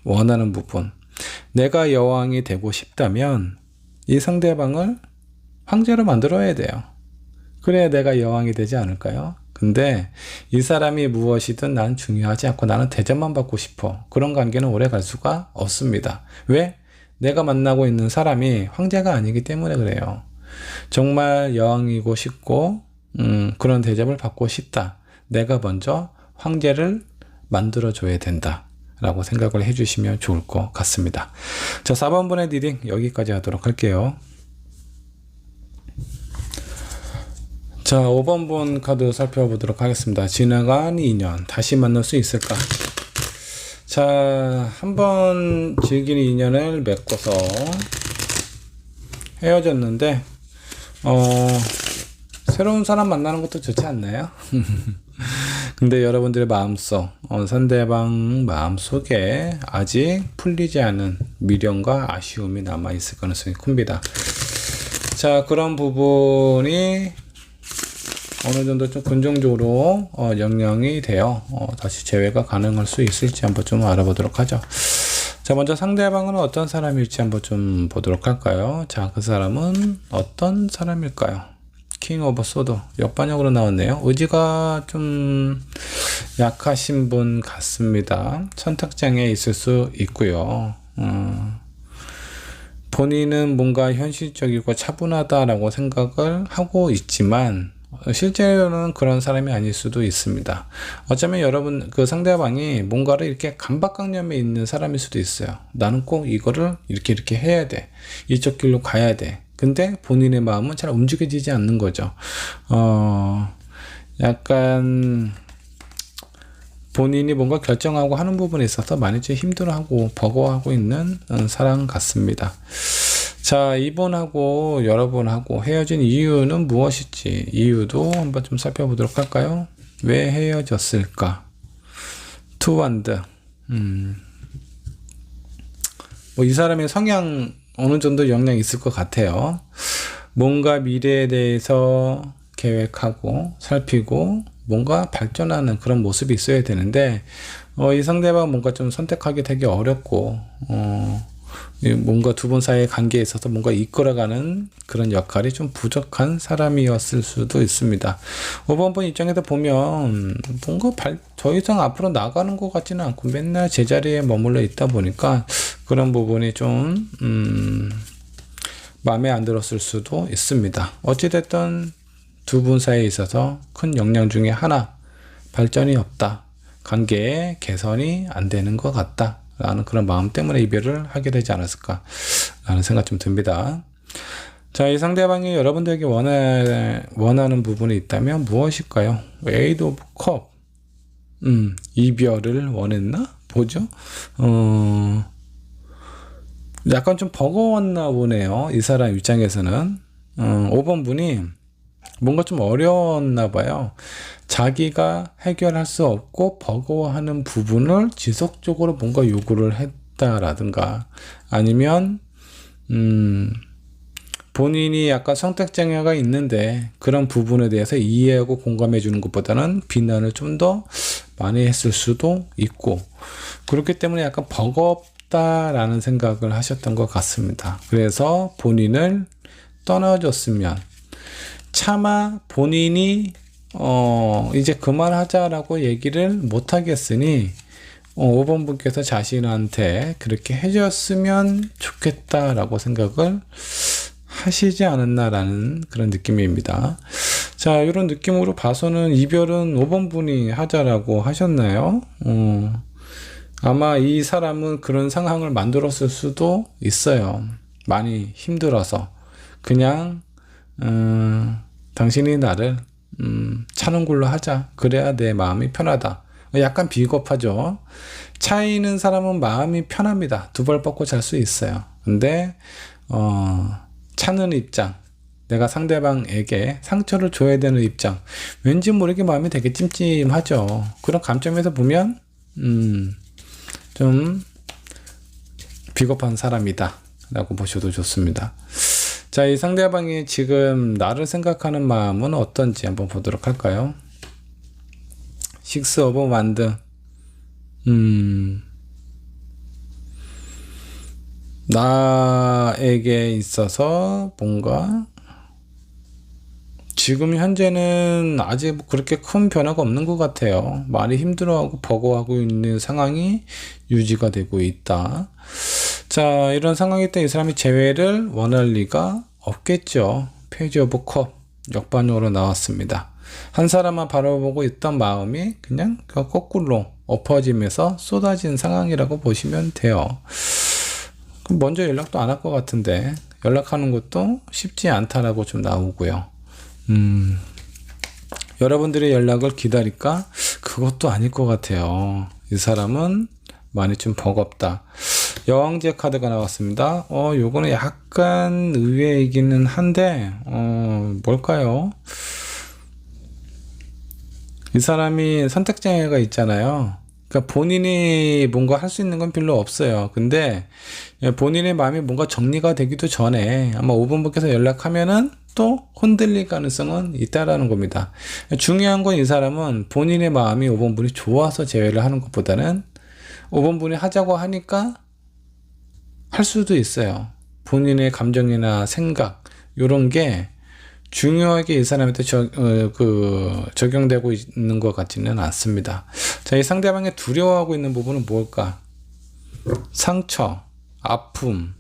원하는 부분. 내가 여왕이 되고 싶다면 이 상대방을 황제로 만들어야 돼요. 그래야 내가 여왕이 되지 않을까요? 근데 이 사람이 무엇이든 난 중요하지 않고 나는 대접만 받고 싶어. 그런 관계는 오래 갈 수가 없습니다. 왜? 내가 만나고 있는 사람이 황제가 아니기 때문에 그래요. 정말 여왕이고 싶고 그런 대접을 받고 싶다. 내가 먼저 황제를 만들어줘야 된다 라고 생각을 해주시면 좋을 것 같습니다. 자, 4번분의 리딩 여기까지 하도록 할게요. 자, 5번분 카드 살펴보도록 하겠습니다. 지나간 인연 다시 만날 수 있을까? 자, 한번 즐긴 인연을 맺고서 헤어졌는데 새로운 사람 만나는 것도 좋지 않나요? 근데 여러분들의 마음속, 상대방 마음속에 아직 풀리지 않은 미련과 아쉬움이 남아있을 가능성이 큽니다. 자, 그런 부분이 어느 정도 좀 긍정적으로 영향이 되어 다시 재회가 가능할 수 있을지 한번 좀 알아보도록 하죠. 자, 먼저 상대방은 어떤 사람일지 한번 좀 보도록 할까요? 자, 그 사람은 어떤 사람일까요? 킹 오브 소드 역반역으로 나왔네요. 의지가 좀 약하신 분 같습니다. 선택장애 있을 수 있고요. 본인은 뭔가 현실적이고 차분하다라고 생각을 하고 있지만 실제로는 그런 사람이 아닐 수도 있습니다. 어쩌면 여러분 그 상대방이 뭔가를 이렇게 강박관념에 있는 사람일 수도 있어요. 나는 꼭 이거를 이렇게 해야 돼. 이쪽 길로 가야 돼. 근데 본인의 마음은 잘 움직여지지 않는 거죠. 약간 본인이 뭔가 결정하고 하는 부분에 있어서 많이 좀 힘들어하고 버거워하고 있는 사람 같습니다. 자, 이분하고 여러분하고 헤어진 이유는 무엇일지 이유도 한번 좀 살펴보도록 할까요? 왜 헤어졌을까? 투 완드. 뭐 이 사람의 성향 어느 정도 영향이 있을 것 같아요. 뭔가 미래에 대해서 계획하고 살피고 뭔가 발전하는 그런 모습이 있어야 되는데 이 상대방 뭔가 좀 선택하기 되게 어렵고 뭔가 두 분 사이의 관계에 있어서 뭔가 이끌어가는 그런 역할이 좀 부족한 사람이었을 수도 있습니다. 5번분 입장에서 보면 뭔가 더 이상 앞으로 나가는 것 같지는 않고 맨날 제자리에 머물러 있다 보니까 그런 부분이 좀 마음에 안 들었을 수도 있습니다. 어찌됐든 두 분 사이에 있어서 큰 역량 중에 하나, 발전이 없다. 관계의 개선이 안 되는 것 같다. 라는 그런 마음 때문에 이별을 하게 되지 않았을까 라는 생각 좀 듭니다. 자, 이 상대방이 여러분들에게 원하는 부분이 있다면 무엇일까요? 에이드 오브 컵. 이별을 원했나? 뭐죠? 약간 좀 버거웠나 보네요. 이 사람 입장에서는. 5번 분이 뭔가 좀 어려웠나 봐요. 자기가 해결할 수 없고 버거워하는 부분을 지속적으로 뭔가 요구를 했다라든가 아니면 본인이 약간 선택장애가 있는데 그런 부분에 대해서 이해하고 공감해 주는 것보다는 비난을 좀 더 많이 했을 수도 있고 그렇기 때문에 약간 버겁다라는 생각을 하셨던 것 같습니다. 그래서 본인을 떠나줬으면 차마 본인이 이제 그만하자라고 얘기를 못 하겠으니 5번 분께서 자신한테 그렇게 해줬으면 좋겠다라고 생각을 하시지 않았나라는 그런 느낌입니다. 자, 이런 느낌으로 봐서는 이별은 5번 분이 하자라고 하셨나요? 아마 이 사람은 그런 상황을 만들었을 수도 있어요. 많이 힘들어서 그냥 당신이 나를 차는 걸로 하자. 그래야 내 마음이 편하다. 약간 비겁하죠. 차이는 사람은 마음이 편합니다. 두 발 뻗고 잘 수 있어요. 근데 차는 입장, 내가 상대방에게 상처를 줘야 되는 입장, 왠지 모르게 마음이 되게 찜찜하죠. 그런 감점에서 보면 좀 비겁한 사람이다 라고 보셔도 좋습니다. 자, 이 상대방이 지금 나를 생각하는 마음은 어떤지 한번 보도록 할까요? 식스 오브 완드. 나에게 있어서 뭔가 지금 현재는 아직 그렇게 큰 변화가 없는 것 같아요. 많이 힘들어하고 버거워하고 있는 상황이 유지가 되고 있다. 자, 이런 상황일 때 이 사람이 재회를 원할 리가 없겠죠. 페이지 오브 컵 역반으로 나왔습니다. 한 사람만 바라보고 있던 마음이 그냥 거꾸로 엎어지면서 쏟아진 상황이라고 보시면 돼요. 먼저 연락도 안 할 것 같은데 연락하는 것도 쉽지 않다라고 좀 나오고요. 여러분들의 연락을 기다릴까? 그것도 아닐 것 같아요. 이 사람은 많이 좀 버겁다. 여왕제 카드가 나왔습니다. 요거는 약간 의외이기는 한데 뭘까요? 이 사람이 선택장애가 있잖아요. 그러니까 본인이 뭔가 할 수 있는 건 별로 없어요. 근데 본인의 마음이 뭔가 정리가 되기도 전에 아마 5번 분께서 연락하면은 또 흔들릴 가능성은 있다라는 겁니다. 중요한 건 이 사람은 본인의 마음이 5번 분이 좋아서 재회를 하는 것보다는 5번 분이 하자고 하니까 할 수도 있어요. 본인의 감정이나 생각 이런 게 중요하게 이 사람한테 적용되고 있는 것 같지는 않습니다. 자, 이 상대방이 두려워하고 있는 부분은 뭘까? 상처, 아픔,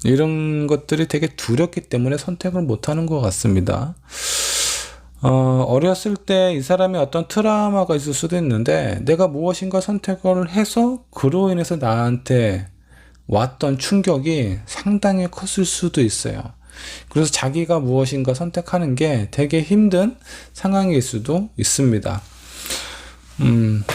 이런 것들이 되게 두렵기 때문에 선택을 못하는 것 같습니다. 어렸을 때 이 사람이 어떤 트라우마가 있을 수도 있는데 내가 무엇인가 선택을 해서 그로 인해서 나한테 왔던 충격이 상당히 컸을 수도 있어요. 그래서 자기가 무엇인가 선택하는 게 되게 힘든 상황일 수도 있습니다.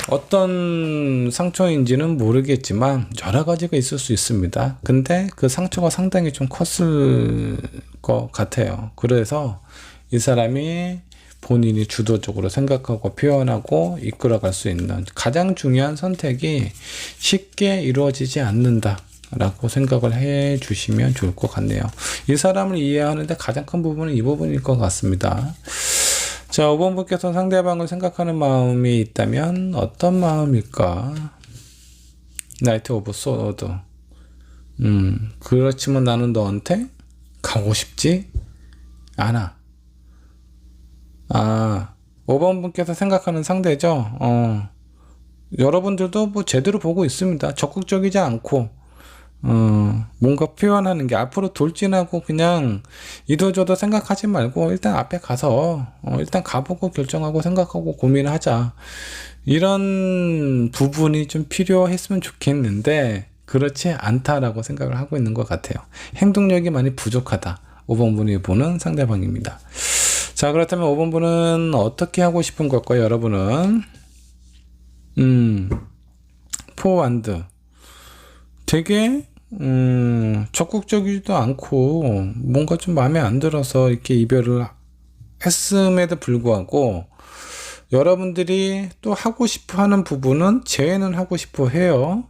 어떤 상처인지는 모르겠지만 여러 가지가 있을 수 있습니다. 근데 그 상처가 상당히 좀 컸을 것 같아요. 그래서 이 사람이 본인이 주도적으로 생각하고 표현하고 이끌어갈 수 있는 가장 중요한 선택이 쉽게 이루어지지 않는다 라고 생각을 해 주시면 좋을 것 같네요. 이 사람을 이해하는데 가장 큰 부분은 이 부분일 것 같습니다. 자, 5번 분께서 상대방을 생각하는 마음이 있다면 어떤 마음일까? 나이트 오브 소드. 그렇지만 나는 너한테 가고 싶지 않아. 5번 분께서 생각하는 상대죠. 여러분들도 뭐 제대로 보고 있습니다. 적극적이지 않고 뭔가 표현하는 게 앞으로 돌진하고 그냥 이도저도 생각하지 말고 일단 앞에 가서 일단 가보고 결정하고 생각하고 고민하자. 이런 부분이 좀 필요했으면 좋겠는데 그렇지 않다라고 생각을 하고 있는 것 같아요. 행동력이 많이 부족하다. 5번 분이 보는 상대방입니다. 자, 그렇다면 5번 분은 어떻게 하고 싶은 걸까요? 여러분은 포완드 되게 적극적이지도 않고 뭔가 좀 마음에 안 들어서 이렇게 이별을 했음에도 불구하고 여러분들이 또 하고 싶어 하는 부분은 재회는 하고 싶어 해요.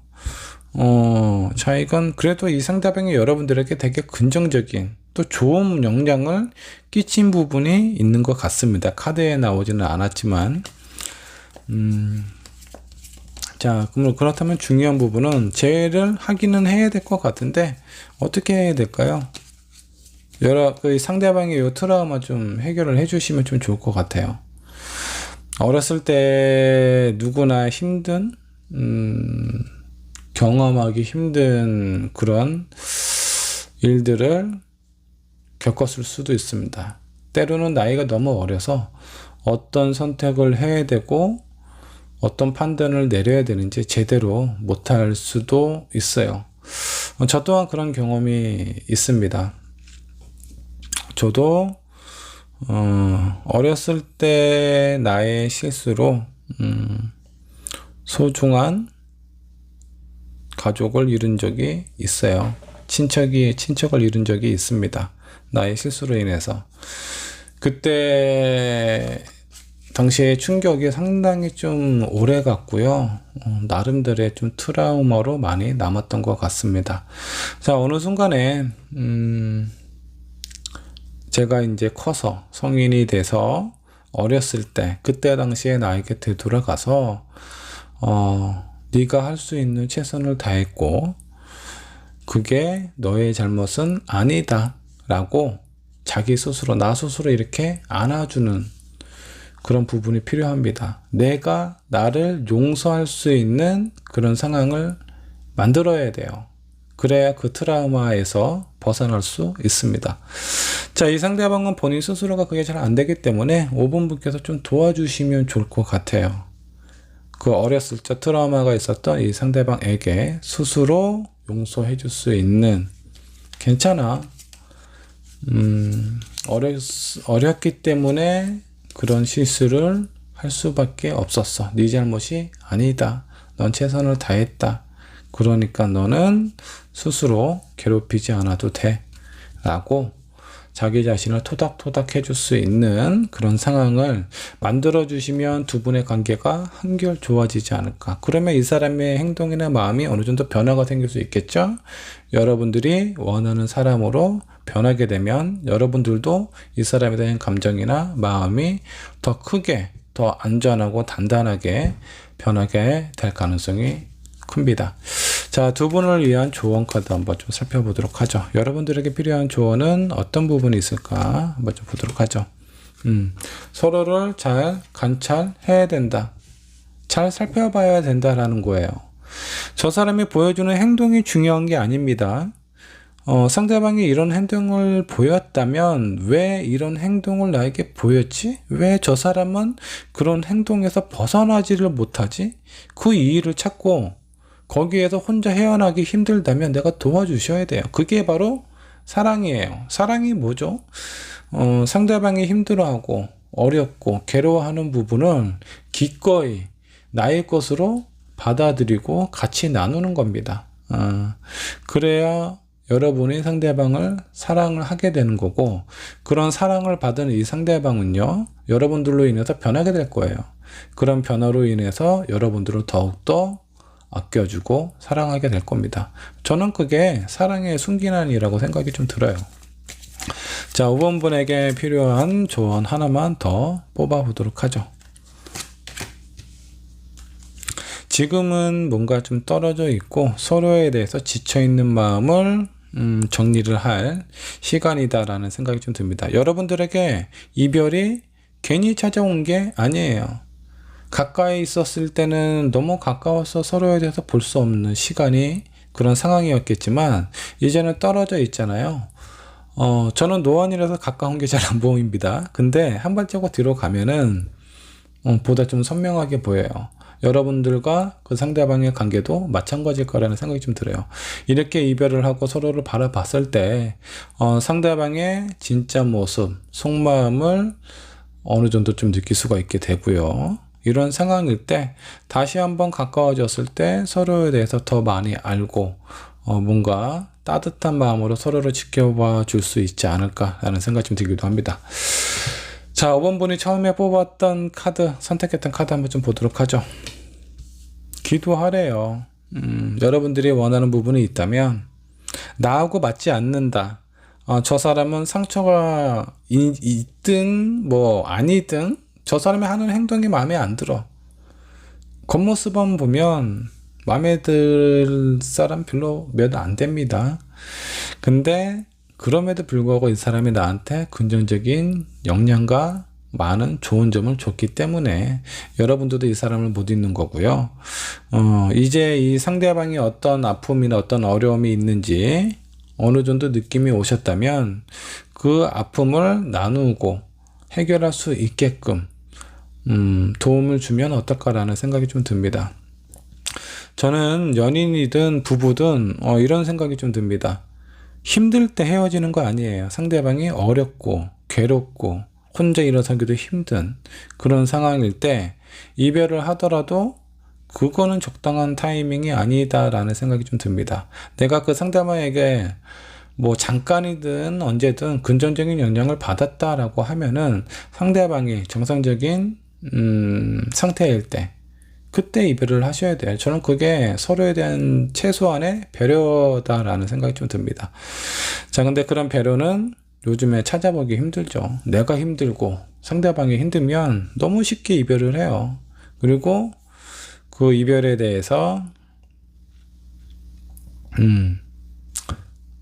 자, 이건 그래도 이 상대방이 여러분들에게 되게 긍정적인 또 좋은 영향을 끼친 부분이 있는 것 같습니다. 카드에 나오지는 않았지만 자, 그럼 그렇다면 중요한 부분은 재회를 하기는 해야 될 것 같은데 어떻게 해야 될까요? 상대방의 이 트라우마 좀 해결을 해주시면 좀 좋을 것 같아요. 어렸을 때 누구나 힘든 경험하기 힘든 그런 일들을 겪었을 수도 있습니다. 때로는 나이가 너무 어려서 어떤 선택을 해야 되고 어떤 판단을 내려야 되는지 제대로 못할 수도 있어요. 저 또한 그런 경험이 있습니다. 저도 어렸을 때 나의 실수로 소중한 가족을 잃은 적이 있어요. 친척을 잃은 적이 있습니다. 나의 실수로 인해서. 그때 당시에 충격이 상당히 좀 오래 갔고요. 나름대로의 좀 트라우마로 많이 남았던 것 같습니다. 자, 어느 순간에 제가 이제 커서 성인이 돼서 어렸을 때 그때 당시에 나에게 되돌아가서 네가 할 수 있는 최선을 다했고 그게 너의 잘못은 아니다 라고 자기 스스로, 나 스스로 이렇게 안아주는 그런 부분이 필요합니다. 내가 나를 용서할 수 있는 그런 상황을 만들어야 돼요. 그래야 그 트라우마에서 벗어날 수 있습니다. 자, 이 상대방은 본인 스스로가 그게 잘 안 되기 때문에 5번분께서 좀 도와주시면 좋을 것 같아요. 그 어렸을 적 트라우마가 있었던 이 상대방에게 스스로 용서해 줄 수 있는, 괜찮아. 어렸기 때문에 그런 실수를 할 수밖에 없었어. 네 잘못이 아니다. 넌 최선을 다했다. 그러니까 너는 스스로 괴롭히지 않아도 돼. 라고 자기 자신을 토닥토닥 해줄 수 있는 그런 상황을 만들어 주시면 두 분의 관계가 한결 좋아지지 않을까. 그러면 이 사람의 행동이나 마음이 어느 정도 변화가 생길 수 있겠죠. 여러분들이 원하는 사람으로 변하게 되면 여러분들도 이 사람에 대한 감정이나 마음이 더 크게, 더 안전하고 단단하게 변하게 될 가능성이 큽니다. 자, 두 분을 위한 조언 카드 한번 좀 살펴보도록 하죠. 여러분들에게 필요한 조언은 어떤 부분이 있을까 한번 좀 보도록 하죠. 서로를 잘 관찰해야 된다. 잘 살펴봐야 된다라는 거예요. 저 사람이 보여주는 행동이 중요한 게 아닙니다. 상대방이 이런 행동을 보였다면 왜 이런 행동을 나에게 보였지? 왜 저 사람은 그런 행동에서 벗어나지를 못하지? 그 이유를 찾고 거기에서 혼자 헤어나기 힘들다면 내가 도와주셔야 돼요. 그게 바로 사랑이에요. 사랑이 뭐죠? 상대방이 힘들어하고 어렵고 괴로워하는 부분을 기꺼이 나의 것으로 받아들이고 같이 나누는 겁니다. 그래야 여러분이 상대방을 사랑을 하게 되는 거고, 그런 사랑을 받은 이 상대방은요, 여러분들로 인해서 변하게 될 거예요. 그런 변화로 인해서 여러분들을 더욱더 아껴주고 사랑하게 될 겁니다. 저는 그게 사랑의 순기난이라고 생각이 좀 들어요. 자, 5번 분에게 필요한 조언 하나만 더 뽑아보도록 하죠. 지금은 뭔가 좀 떨어져 있고 서로에 대해서 지쳐있는 마음을 정리를 할 시간이다라는 생각이 좀 듭니다. 여러분들에게 이별이 괜히 찾아온 게 아니에요. 가까이 있었을 때는 너무 가까워서 서로에 대해서 볼 수 없는 시간이 그런 상황이었겠지만 이제는 떨어져 있잖아요. 저는 노안이라서 가까운 게 잘 안 보입니다. 근데 한 발자국 뒤로 가면은 보다 좀 선명하게 보여요. 여러분들과 그 상대방의 관계도 마찬가지일 거라는 생각이 좀 들어요. 이렇게 이별을 하고 서로를 바라봤을 때 상대방의 진짜 모습, 속마음을 어느 정도 좀 느낄 수가 있게 되고요. 이런 상황일 때 다시 한번 가까워졌을 때 서로에 대해서 더 많이 알고 뭔가 따뜻한 마음으로 서로를 지켜봐 줄 수 있지 않을까라는 생각이 좀 들기도 합니다. 자, 5번 분이 처음에 뽑았던 카드, 선택했던 카드 한번 좀 보도록 하죠. 기도하래요. 여러분들이 원하는 부분이 있다면 나하고 맞지 않는다. 저 사람은 상처가 있든 뭐 아니든 저 사람이 하는 행동이 마음에 안 들어. 겉모습만 보면 마음에 들 사람 별로 몇 안 됩니다. 근데 그럼에도 불구하고 이 사람이 나한테 긍정적인 영향과 많은 좋은 점을 줬기 때문에 여러분들도 이 사람을 못 잊는 거고요. 이제 이 상대방이 어떤 아픔이나 어떤 어려움이 있는지 어느 정도 느낌이 오셨다면 그 아픔을 나누고 해결할 수 있게끔 도움을 주면 어떨까라는 생각이 좀 듭니다. 저는 연인이든 부부든 이런 생각이 좀 듭니다. 힘들 때 헤어지는 거 아니에요. 상대방이 어렵고 괴롭고 혼자 일어서기도 힘든 그런 상황일 때 이별을 하더라도 그거는 적당한 타이밍이 아니다라는 생각이 좀 듭니다. 내가 그 상대방에게 뭐 잠깐이든 언제든 긍정적인 영향을 받았다라고 하면은 상대방이 정상적인 상태일 때 그때 이별을 하셔야 돼요. 저는 그게 서로에 대한 최소한의 배려다라는 생각이 좀 듭니다. 자, 근데 그런 배려는 요즘에 찾아보기 힘들죠. 내가 힘들고 상대방이 힘들면 너무 쉽게 이별을 해요. 그리고 그 이별에 대해서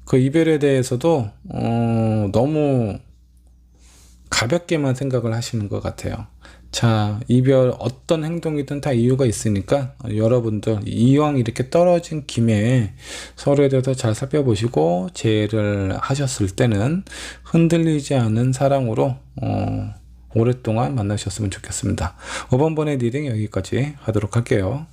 그 이별에 대해서도 너무 가볍게만 생각을 하시는 것 같아요. 자, 이별 어떤 행동이든 다 이유가 있으니까 여러분들 이왕 이렇게 떨어진 김에 서로에 대해서 잘 살펴보시고 재회를 하셨을 때는 흔들리지 않은 사랑으로 오랫동안 만나셨으면 좋겠습니다. 5번번의 리딩 여기까지 하도록 할게요.